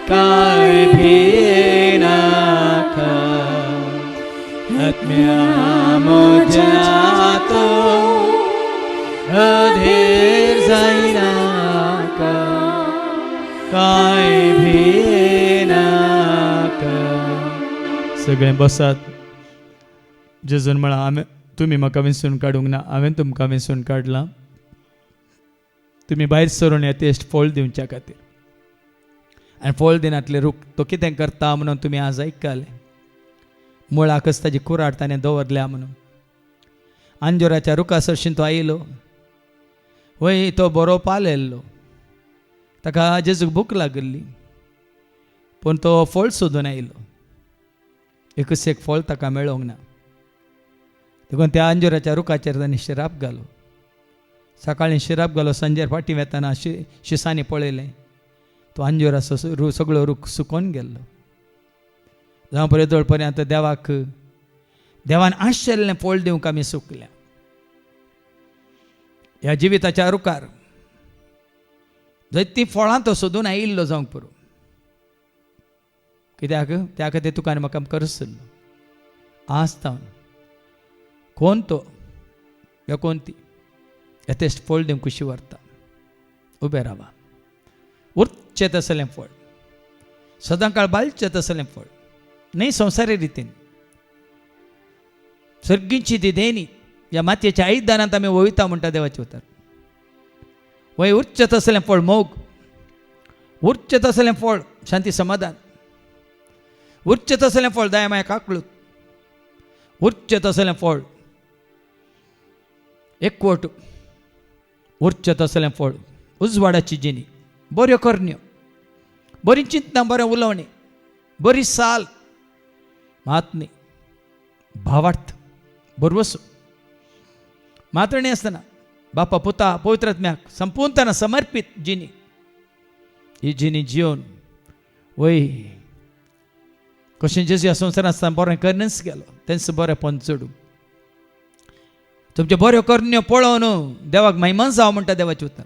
काय भियेनाका. आत्म्या म्हज्या तूं अधीर जायनाका, काय भियेनाका. सगळे बसात. जेजून म्हळा हांवें तुमी म्हाका विंचून काडूंक ना, हांवें तुमकां विंचून काडलां. तुमी भायर सरून येतेश्ट फळ दिवच्या खातीर. आनी फळ दिनातले रूख तो कितें करता म्हणून तुमी आज आयकले. मुळाकच ताजी कुराड ताणें दवरल्या म्हणून. अंजुराच्या रुखा सरशीं तो आयलो, वय तो बरो पालेल्लो. ताका जेजूक भूक लागली पूण तो फळ सोदून आयलो. एकूच एक फळ ताका मेळोंक ना. देखून त्या अंजुराच्या रुखाचेर ताणें शिराप घालो. सकाळीं शिराप घालो, संजेर फाटीं वेताना शिसांनी पळयलें तो अंजुराचो सगळो रूख सुकोवन गेल्लो. जावं पर्यंत पर्यंत देवान आशिल्लें फळ दिवंक आमी सुकल्या. ह्या जिविताच्या रुखार जर ती फळां तो सोदून आयिल्लो जावंक पुरो. कित्याक त्या खातीर तुका आनी म्हाका करसल्लो. आज तावन कोण तो या कोण ती येतेश्ट फळ दिवंक कुशी व्हरता. उबें रावा. उरचें तसलें फळ, सदांकाळ बाळचें तसलें फळ, न्हय संवसारी रितीन. सर्गीची ती देणी ह्या मातयेच्या आयदानांत आमी वयता म्हणटा देवाचें उतर. वय उरचें तसलें फळ मोग, उरचें तसलें फळ शांती समाधान, उरचें तसलें फळ दया माया काकूळ, उरचें तसलें फळ एकवट, उरचें तसलें फळ उजवाडाची जिणी, बऱ्यो करण्यो, बरी चिंतना, बरें उलोवणें, बरी साल, महात्मी, भावार्थ, बरवसो, मातणी आसतना बापा पुता पवित्रात्म्याक संपूर्णपणान समर्पित जिणी. ही जिणी जिवन वय कशें जेजू ह्या संवसारांत आसतना बरें करनच गेलो तेंच बरेंपण चडूं. तुमच्यो बऱ्यो करण्यो पळोवन देवाक महिमा जावं म्हणटा देवाचें उतर.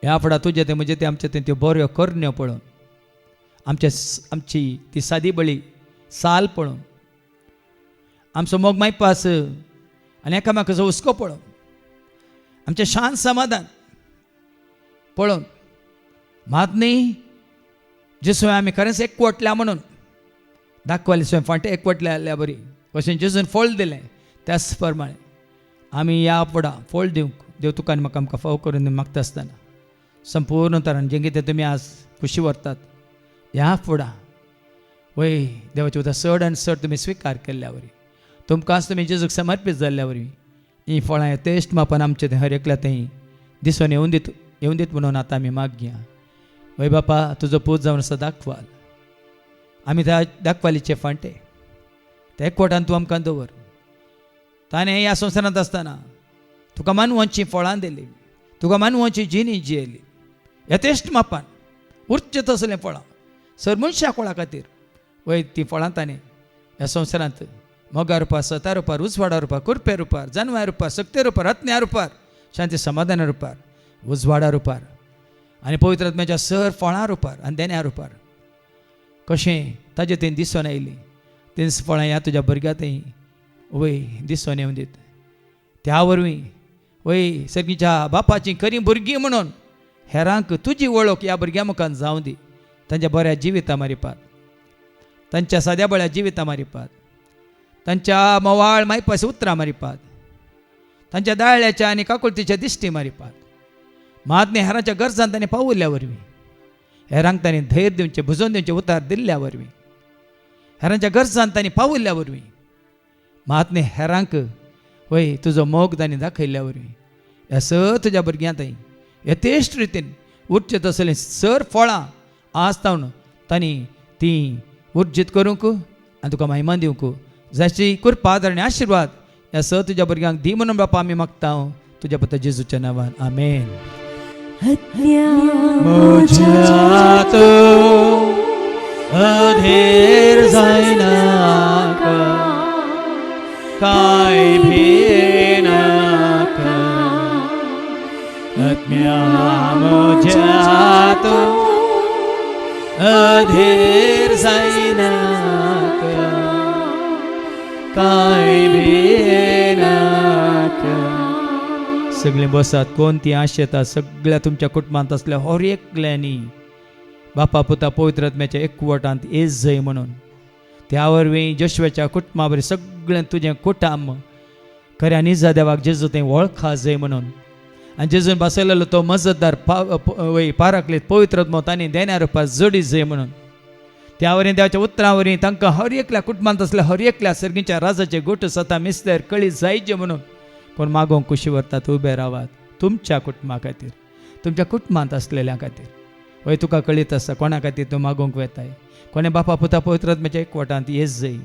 ह्या फुडां तुजें तें म्हजें तें आमचें तें त्यो बऱ्यो करण्यो पळोवन, आमची ती सादी बळी साल पळोवन, आमचो मोग मायपास आनी एकामेकाचो हुस्को पळोवन, आमचें शांत समाधान पळोवन, मात न्ही जेजू आमी खरेंच एकवटल्या म्हणून दाखवाली. स्वयं फाटें एकवटल्या जाल्यार बरी. कशें जेजून फळ दिलें त्याच प्रमाणे आमी ह्या फुडां फळ दिवंक देव तुका आनी म्हाका आमकां फाव करून मागता आसतना संपूर्ण तरान जें कितें तुमी आज खुशी व्हरतात ह्या फुडां वय देवाचें उतर चड आनी चड तुमी स्विकार केल्ल्या वरी, तुमकां आज तुमी जेजूक समर्पीत जाल्ल्या वरी ही फळां यथेश्ट मापान आमचें तें हर एकल्या थंय दिसून येवं दीत म्हणून आतां आमी मागया. वय बापा तुजो पूत जावन आसा दाखवाल. आमी त्या दाखवालीचे फांटे त्या एकवटान तूं आमकां दवर. ताणें ह्या संवसारांत आसतना तुका मानवांची फळां दिली, तुका मानवांची जिणी जियेली यथेश्ट मापान उरचें तसलें फळां सर मनशा कोळा खातीर. वय ती फळां ताणें ह्या संवसारांत मोगा रुपार, सता रुपार, उजवाडा रुपार, कुरपे रुपार, जानवार रुपार, सक्ते रुपार, रत्न्या रुपार, शांती समाधाना रुपार, उजवाडा रुपार आनी पवित्र आत्म्याच्या सर फळां रुपार आनी देण्या रुपार कशें ताजें तें दिसून आयली. तेंच फळां ह्या तुज्या भुरग्यांतय वय दिसून येवं दीत. त्या वरवीं वय सगळींच्या बापाची खरी भुरगीं म्हणून हेरांक तुजी वळख ह्या भुरग्यां मुखार जावं दी. तांच्या बऱ्या जिविता मारिपात, तांच्या साद्या बळ्या जिविता मारिपात, तांच्या मोवाळ मायपास उतरां मारिपात, तांच्या दाळ्याच्या आनी काकुळतीच्या दिश्टी मारिपात. महात्मे हेरांच्या गरजांत ताणें पावयल्या वरवीं हेरांक ताणें धैर्य दिवचें, भुजोवन दिवचें उतार दिल्ल्या वरवीं हेरांच्या गरजांत ताणें पावयल्या वरवीं महात्मे हेरांक वय तुजो मोग तांणी दाखयल्या वरी ह्या स तुज्या भुरग्यांतय यथेश्ट रितीन उर्जेत असलें सर फळां आज तावन तांणी ती उर्जीत करूंक आनी तुका महिमा दिवंक जाची कृपा आनी आशिर्वाद ह्या स तुज्या भुरग्यांक दी म्हणून बापा आमी मागता तुज्या पुत्र जेजूच्या नांवान आमेन. म्हज्या तो अधीर जायनाका काय भिनाका आत्म्या म्हज्या तो अधीर जायनाका काय भिनाका. सगळे बसात कोण ती आशेता सगळ्या तुमच्या कुटुंबांत असल्या हर एकल्यांनी बापा पुता पवित्र आत्म्याच्या एकवटांत येस जय म्हणून त्या वरवीं जोशुआच्या कुटुंबा बरें सगळें तुजें कुटुंब खऱ्या निजा देवाक जेजू तें वळखा जय म्हणून आनी जेजून बसयलेलो तो मजतदार पाराकलेत पवित्र आत्मो तांणी देण्या रुपार जोडी जय म्हणून त्या वरीं देवाच्या उतरां वरीं तांकां हर एकल्या कुटुंबांत असल्या हर एकल्या सर्गीच्या राजाचे गोठ सता मिस्तेर कळी जायचे म्हणून कोण मागोवंक कुशी व्हरतात उबे रावात तुमच्या कुटुंबा खातीर तुमच्या कुटुंबांत असलेल्या खातीर वय तुका कळीत आसा कोणा खातीर तूं मागोवंक वेताय कोणे बापा पुता पवित्र आत्म्याच्या एकवटांत येस जय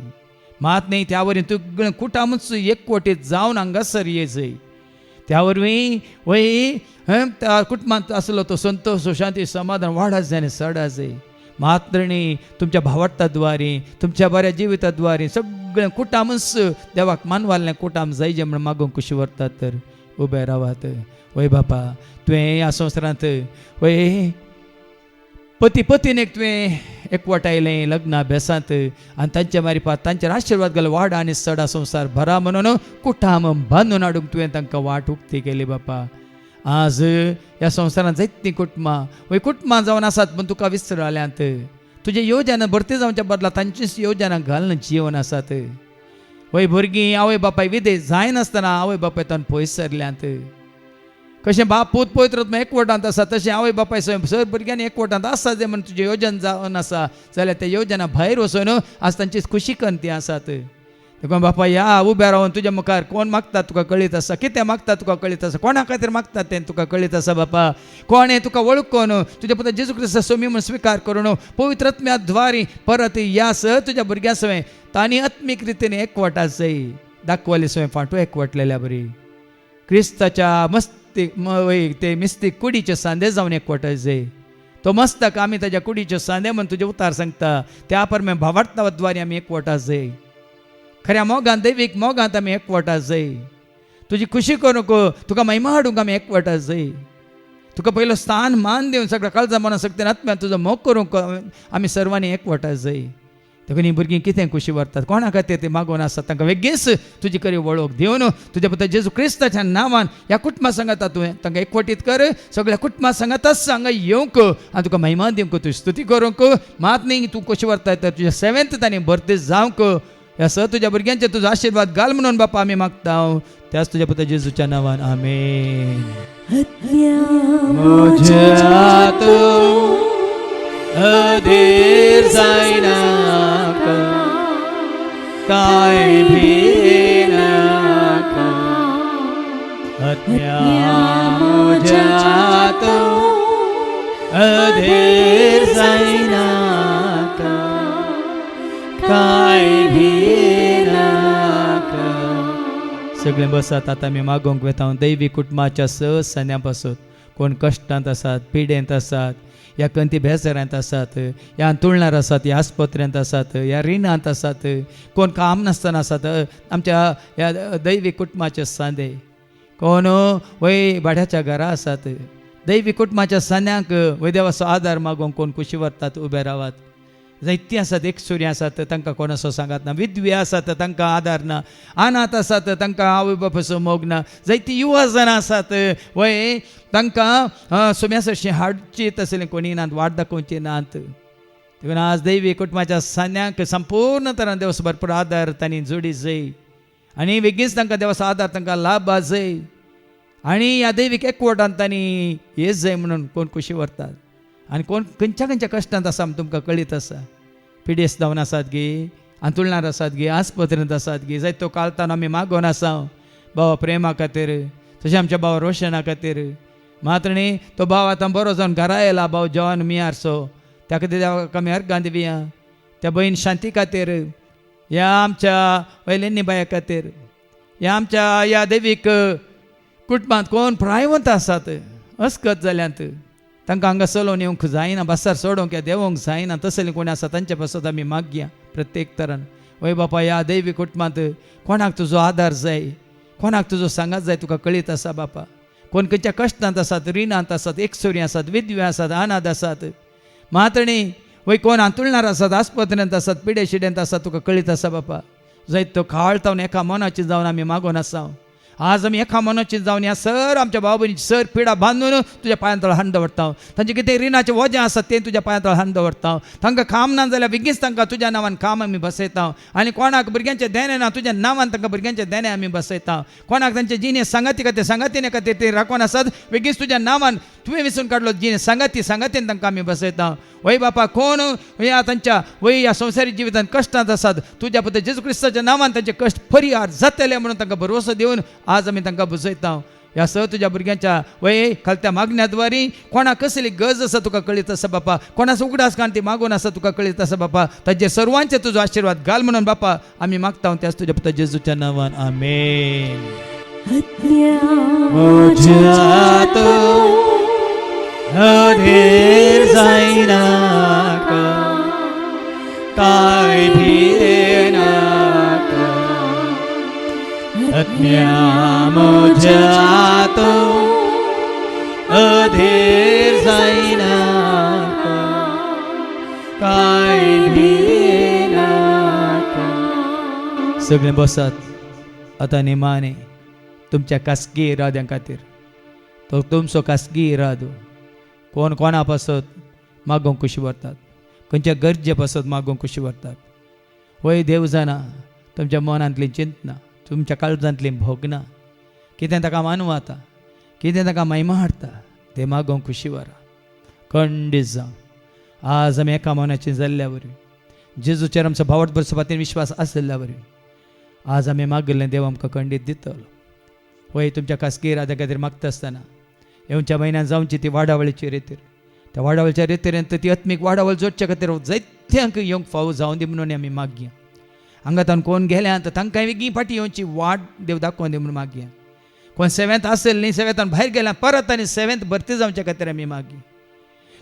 मात न्ही त्या वरीं तुगळें कुटामूच एकवटीत जावन हांगासर ये जय त्या वरवीं वय त्या कुटुंबांत आसलो तो संतोष शांती समाधान वाडा जाय आनी सडा जय मात्रणी तुमच्या भावार्थाद्वारे तुमच्या बऱ्या जिविताद्वारे सगळें कुटामच देवाक मानवाल्लें कुटाम जाय जें म्हण मागोवंक कुशी व्हरतात तर उबे रावात वय बापा तुवें ह्या संवसारांत वय पती पत्नीक तुवें एकवटायलें लग्ना बेसांत आनी तांच्या मारिफात तांचेर आशिर्वाद घाल वाडा आनी सडा संवसार भरा म्हणून कुटाम बांदून हाडूंक तुवें तांकां वाट उक्ती केली बापा. आज ह्या संवसारांत जायतीं कुटुंबां वय कुटुंबां जावन आसात पूण तुका विसरल्यात तुजे योजना भरती जावच्या बदला तांचीच योजना घालून जीवन आसात वय भुरगीं आवय बापाय विदे जायनासतना आवय बापायतान पयस सरल्यांत कशें बाप पूत पवित्र आत्मा एकवटांत आसा तशें आवय बापाय सर भुरग्यांनी एकवटांत आसा जें म्हण तुजें योजना जावन आसा जाल्यार त्या योजना भायर वचून आज तांची खुशी करून ती आसात देखून बापा या उबे रावन तुज्या मुखार कोण मागता तुका कळीत आसा कितें मागता तुका कळीत आसा कोणा खातीर मागता तें तुका कळीत आसा बापा कोणें तुका वळखून तुज्या पुता जेजू क्रिस्त सोमी म्हूण स्विकार करून पवित्र आत्म्याद्वारे परत या सह तुज्या भुरग्यां सवय तांणी आत्मीक रितीन एकवटा जय दाखवली सवय फाटू एकवटलेल्या बरी क्रिस्ताच्या मस्तीक ते मिस्तीक कुडीचे सांदे जावन एकवटा जय तो मस्तक आमी ताच्या कुडीचे सांदे म्हूण तुजे उतार सांगता त्या परमे भावार्थाद्वारे आमी एकवटा जय खऱ्या मोगान दैवीक मोगांत आमी एकवटा जय तुजी खुशी करूंक तुका महिमा हाडूंक आमी एकवटा जय तुका पयलो स्थान मान दिवन सगळ्या काळजा मना सक्तीन आत्म्यान तुजो मोग करूंक आमी सर्वांनी एकवटा जय देखून ही भुरगीं कितें खुशी व्हरतात कोणा खातीर ती मागोवन आसात तांकां वेगळीच तुजी करी वळख दिवन तुज्या पुता जेजू क्रिस्ताच्या नांवान ह्या कुटुंबा सांगाता तुवें तांकां एकवटीत कर सगळ्या कुटुंबा सांगाताच हांगा येवंक आनी तुका महिमा दिवंक तुजी स्तुती करूंक मात न्ही तूं कशी व्हरता तर तुज्या सेवेंत तांणी भरती जावंक ह्या स तुज्या भुरग्यांचेर तुजो आशिर्वाद घाल म्हणून बापा आमी मागता त्याच तुज्या पुता जेजूच्या नांवान आमेन. म्हज्या तो अधीर जायनाका काय भिनाका आत्म्या म्हज्या तो अधीर जायनाका काय भिनाका. सगळे बसात आतां आमी मागोवंक वेता दैवी कुटुंबाच्या सन्या पासत कोण कश्टांत आसात पिडेंत आसात या कंती भेसरांत आसात या तुळणार आसात या आस्पत्र्यांत आसात या रिणांत आसात कोण काम नासतना आसात आमच्या ह्या दैवी कुटुंबाचे सांदे कोण वय भाड्याच्या घरा आसात दैवी कुटुंबाच्या सान्यांक वय देवाचो आदार मागोवंक कोण कुशी व्हरतात उबे रावात जायतीं आसात एक सूर्य आसात तांकां कोण असो सांगात ना विधवे आसात तांकां आदार ना अनाथ आसात तांकां आवय बापायचो मोग ना जायतीं युवा जाणां आसात वय तांकां सोम्यासरशीं हाडचीत आसलें कोणी नात वाट दाखोवची नात देखून आज दैवी कुटुंबाच्या सान्यांक संपूर्ण तरान देवाचो भरपूर आदार तांणी जोडी जय आनी बेगीनच तांकां देवाचो आदार तांकां लाभ जय आनी ह्या दैवीक एकवटान तांणी हेच जाय म्हणून कोण कुशी व्हरतात आनी कोण खंयच्या खंयच्या कश्टांत आसा तुमकां कळीत आसा पिडेस्त जावन आसात गे आंतुळणार आसात गे आस्पत्रेंत आसात गे जायतो काळतान आमी मागोवन आसा भावा प्रेमा खातीर, तशें आमच्या भावा रोशना खातीर. मात्र न्ही तो भाव आतां बरो जावन घरा येयला, भाव जॉन मियारसो, त्या खातीर देवाक आमी अर्गां दिवया. त्या भयण शांती खातीर, ह्या आमच्या वयलेनी बाया खातीर, ह्या आमच्या ह्या दैवीक कुटुंबांत कोण प्रायवंत आसात अस्कत जाल्यांत, तांकां हांगा चलोवन येवंक जायना, बसार सोडूंक या देवोंक जायना, तसले कोणी आसा तांचे पासत आमी मागया प्रत्येक तरान. वय बापा, ह्या दैवीक कुटुंबांत कोणाक तुजो आदार जाय, कोणाक तुजो सांगात जाय, तुका कळीत आसा बापा. कोण खंयच्या कश्टांत आसात, रिणांत आसात, एकसुरी आसात, विधवे आसात, अनाथ आसात. मात्र न्ही वय कोण आंतुळणार आसात, आस्पत्र्यांत आसात, पिडे शिड्यांत आसात, तुका कळीत आसा बापा. जायत तो खाळतावन एका मनाची जावन आमी मागोन आसा. आज आमी एका मनाची जावन ह्या सर आमच्या भाव भयणीची सर पिडा बांदून तुज्या पांयां तळ हाडून दवरता. तांचे कितें रिणाचें वजें आसा तें तुज्या पांयां तळ हाडून दवरता. तांकां काम ना जाल्यार बेगीच तांकां तुज्या नांवान काम आमी बसयता. आनी कोणाक भुरग्यांचें देणें ना, तुज्या नांवान तांकां भुरग्यांचें देणें आमी बसयता. कोणाक तांचे जिणे सांगाती खातीर सांगातीने खातीर ते राखोन आसात, बेगीच तुज्या नांवान तुवें विसरून काडलो जिणे सांगातीन तांकां आमी बसयता. वय बापा, कोण ह्या तांच्या वय ह्या संवसारीक जिवितांत कश्टांत आसात, तुज्या पुत्र जेजू क्रिस्ताच्या नांवान तांचे कश्ट परिहार जातले म्हणून तांकां भरवसो दिवन आज आमी तांकां बुजयता. ह्या स तुज्या भुरग्यांच्या वय खालत्या मागण्या द्वारी कोणाक कसली गरज आसा तुका कळीत आसा बापा, कोणाच उगडास कांती मागून आसा तुका कळीत आसा बापा. ताचे सर्वांचे तुजो आशिर्वाद घाल म्हणून बापा आमी मागता, त्याच तुज्या पुत्र जेजूच्या नांवान आमेन. मोज्यात अधीर जायना काय भिरेनाका, आत्म्या मोज्यात अधीर जायना काय भिरेनाका. सगळे बसात आतां निमाणे तुमच्या खासगी इराद्यां खातीर. तो तुमचो खासगी इरादो कोण कोणा पासत मागोवंक कशी व्हरतात, खंयच्या गरजे पासत मागोवंक कशी व्हरतात. वय देव जाणा तुमच्या मनांतली चिंतना, तुमच्या काळजांतली भोगना, कितें ताका मानवाता, कितें ताका महिमा हाडटा तें मागोवंक कशी व्हरा. खंडीत जावं आज आमी एका मनाची जाल्ल्या वरवीं, जेजूचेर आमचो भावट सुवातेर विश्वास आसलेल्या वरवीं आज आमी मागिल्लें देव आमकां खंडीत दितलो. वय तुमच्या खासगी इराद्या खातीर मागता आसतना येवच्या म्हयन्यान जावची ती वाडावळीची रितीर, त्या वाडावळीच्या रितीरेंत ती आत्मीक वाडावळ जोडच्या खातीर जायत्यांक येवंक फावो जावं दी म्हणून आमी मागया. हांगातान कोण गेल्यात तांकां वेगळी फाटी येवची वाट देव दाखोवन दी म्हणून मागया. कोण सेवेंत आसले न्ही, सेवेंतान भायर गेल्या परत आनी सेवेंत भरती जावच्या खातीर आमी मागया.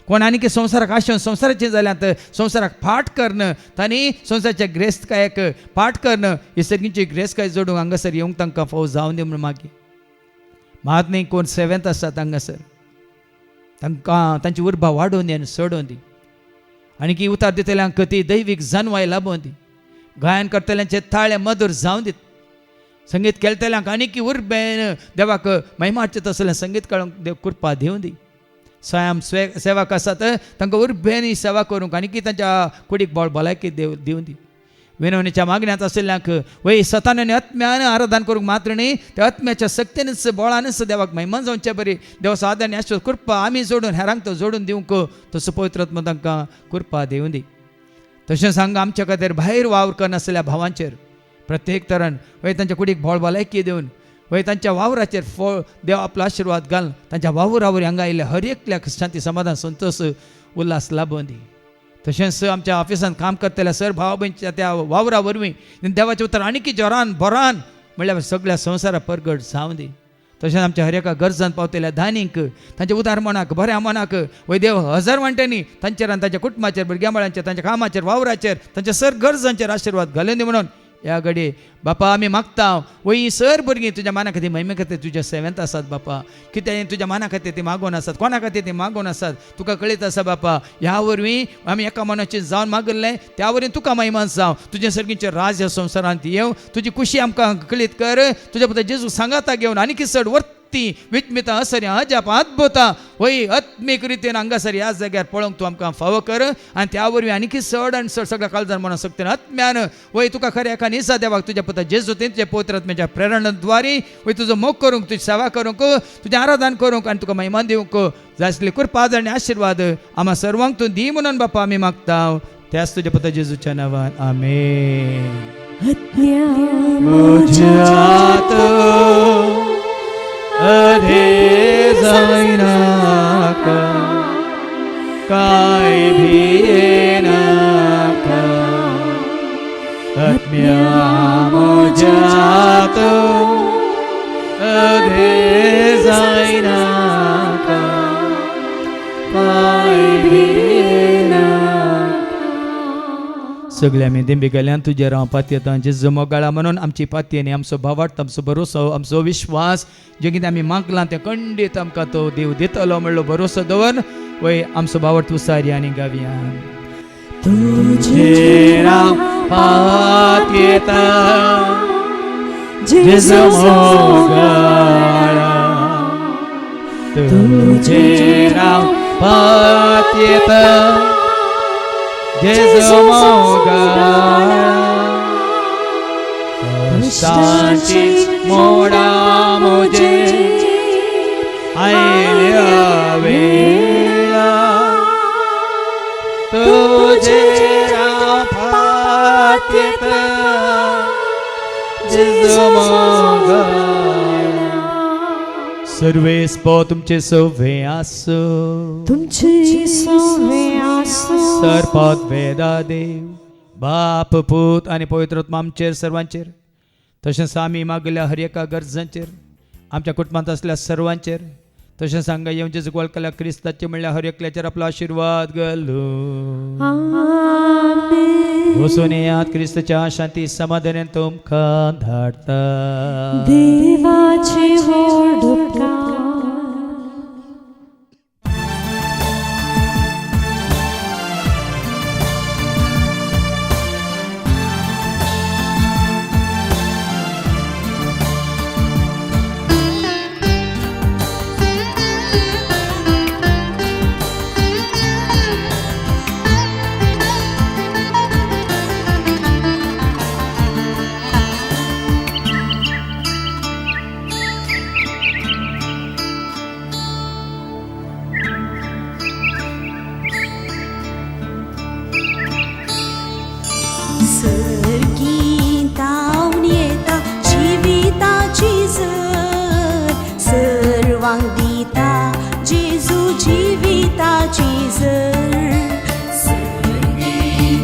कोण आनी संवसाराक आशेवन संवसाराचें जाल्यात संवसाराक फाट करणं, तांणी संवसाराच्या ग्रेस्तकायेक फाट करणं, ही सगळींची ग्रेस्तकाय जोडूंक हांगासर येवंक तांकां फावो जावं दी म्हणून मागया. मात न्ही कोण सेवेंत आसात हांगासर तांकां तांची उर्बा वाडोवन दी आनी सोडोवन दी. आनी की उतार दितल्यांक ती दैवीक जानवाय लाबोवन दी. गायन करतल्यांचे ताळे मधुर जावं दीत. संगीत केलतल्यांक आनी की उर्बेन देवाक महिमा हाडचें तसलें संगीत कळोवंक देव कृपा दिवं दी. स्वयं सेवक आसात तांकां उर्बेन सेवा करूंक आनी की तांच्या कुडीक बळ भलायकी देव दिवं दी. विनवणेच्या मागण्यांत आशिल्ल्यांक वय सतानाने आत्म्यान आराधन करूंक मात्र न्ही, त्या आत्म्याच्या शक्तीनच बळानच देवाक महिमा जावचे बरी. देव सादारणी आसो कृपा आमी जोडून हेरांक तो जोडून दिवंक तसो पवित्र आत्मा तांकां कृपा दिवं दी. तशेंच हांगा आमच्या खातीर भायर वावर करनासलेल्या भावांचेर प्रत्येक तरान वय तांच्या कुडीक बळ भलायकी दिवन वय तांच्या वावराचेर फळ देव आपलो आशिर्वाद घाल. तांच्या वावरावरी हांगा आयिल्ल्या हर एकल्याक शांती समाधान संतोष उल्हास लाभोवन दी. तशेंच आमच्या ऑफिसांत काम करतल्या सर भाव भयणीच्या त्या वावरा वरवीं देवाचें उतर आनी की जोरान बोरान म्हणल्यार सगळ्या संवसाराक परगट जावं दी. तशेंच आमच्या हर एका गरजांत पावतल्या धानीक तांच्या उदार मनाक बऱ्या मनाक वय देव हजार वांट्यांनी तांचेर आनी तांच्या कुटुंबाचेर भुरग्यां बाळांचेर तांच्या कामाचेर वावराचेर तांच्या सर गरजांचेर आशिर्वाद घालून दी म्हणून ह्या घडये बापा आमी मागता. वय सर भुरगीं तुज्या माना खातीर महिमे खातीर तुज्या सेवेंत आसात बापा. कितें तुज्या माना खातीर ती मागोवन आसात, कोणा खातीर ती मागोवन आसात तुका कळीत आसा बापा. ह्या वरवीं आमी एका मनाचें जावन मागिल्लें त्या वरवीं तुका महिमान जावं. तुजें सर्गीचें राज ह्या संवसारांत येवं. तुजी खुशी आमकां कळीत कर. तुज्या पुत्र जेजू सांगाता घेवन आनी की चड वर्ती विचमिता असर्या अजाप अद्भुता वय आत्मीक रितीन हांगासर ह्या जाग्यार पळोवंक तूं आमकां फावो कर. आनी त्या वरवीं आनी की चड आनी चड सगळ्या काळजान मना सक्तीन आत्म्यान वय तुका खऱ्या एका निसा देवाक तुज्या पुत्र जेजू तुजे पवित्र आत्म्याच्या प्रेरणाद्वारे वय तुजो मोग करूंक, तुजी सेवा करूंक, तुजें आराधन करूंक आनी तुका महिमान दिवंक जाय आसली कृपा आनी आशिर्वाद आम्हा सर्वांक तूं दी म्हणून बापा आमी मागता. त्याच तुज्या पुत्र जेजूच्या नांवान आमेन. मुझ्यात अधे जाईना का काय भियेना का आत्म्या मुझ्यात अधे जाईना का काय भियेना सगळे आमी दिंबी गेल्यान तुजे राव पातयेता जेजू मोगाळा म्हणून आमची पातयेनी आमचो भावार्थ आमचो भरोसो आमचो विश्वास जे कितें आमी मागलां तें खंडीत आमकां तो देव दितलो म्हणलो भरोसो दवर वय आमचो भावार्थ उसारी आनी गावया तुझे राव पातयेता जेजू मोगाळा तुझे राव पातयेता जेजू मोगाळा कष्टांची मोडा मुझे आयल्या वेळा तुझे राव पातयेता जेजू मोगाळा सर्वेस्पो तुमचे सव्वे आसो तुमची सवे आसो सरपद वेदा देव बाप पूत आनी पवित्रत्मा आमचेर सर्वांचेर तशेंच आमी मागल्या हर एका गरजांचेर आमच्या कुटुंबांत असल्या सर्वांचेर तशेंच हांगा येवन जेजू वळखल्या क्रिस्ताचे म्हणल्यार हर एकल्याचेर आपलो आशिर्वाद घालूं आमेन वचून येयात क्रिस्ताच्या शांती समाधानान तुमकां धाडटा देवाची व्हड सर्गीतावन येता जिविताची झर सर्वांक दिता जेजू जिविताची झर सर्गीतावन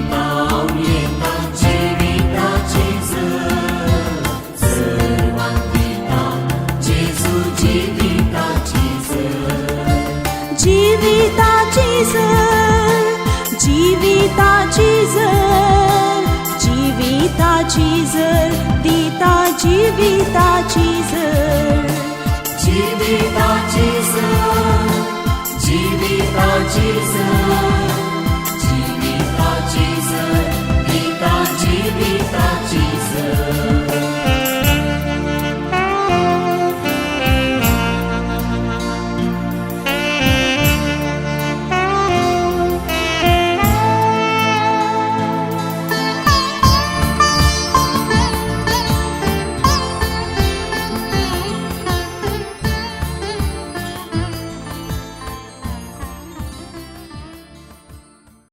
येता जिविताची झर सर्वांक दिता जेजू जिविताची झर जिविताची झर जिविताची झर जिविताची झर दिता जिविताची झर जिविताची झर जिविताची झर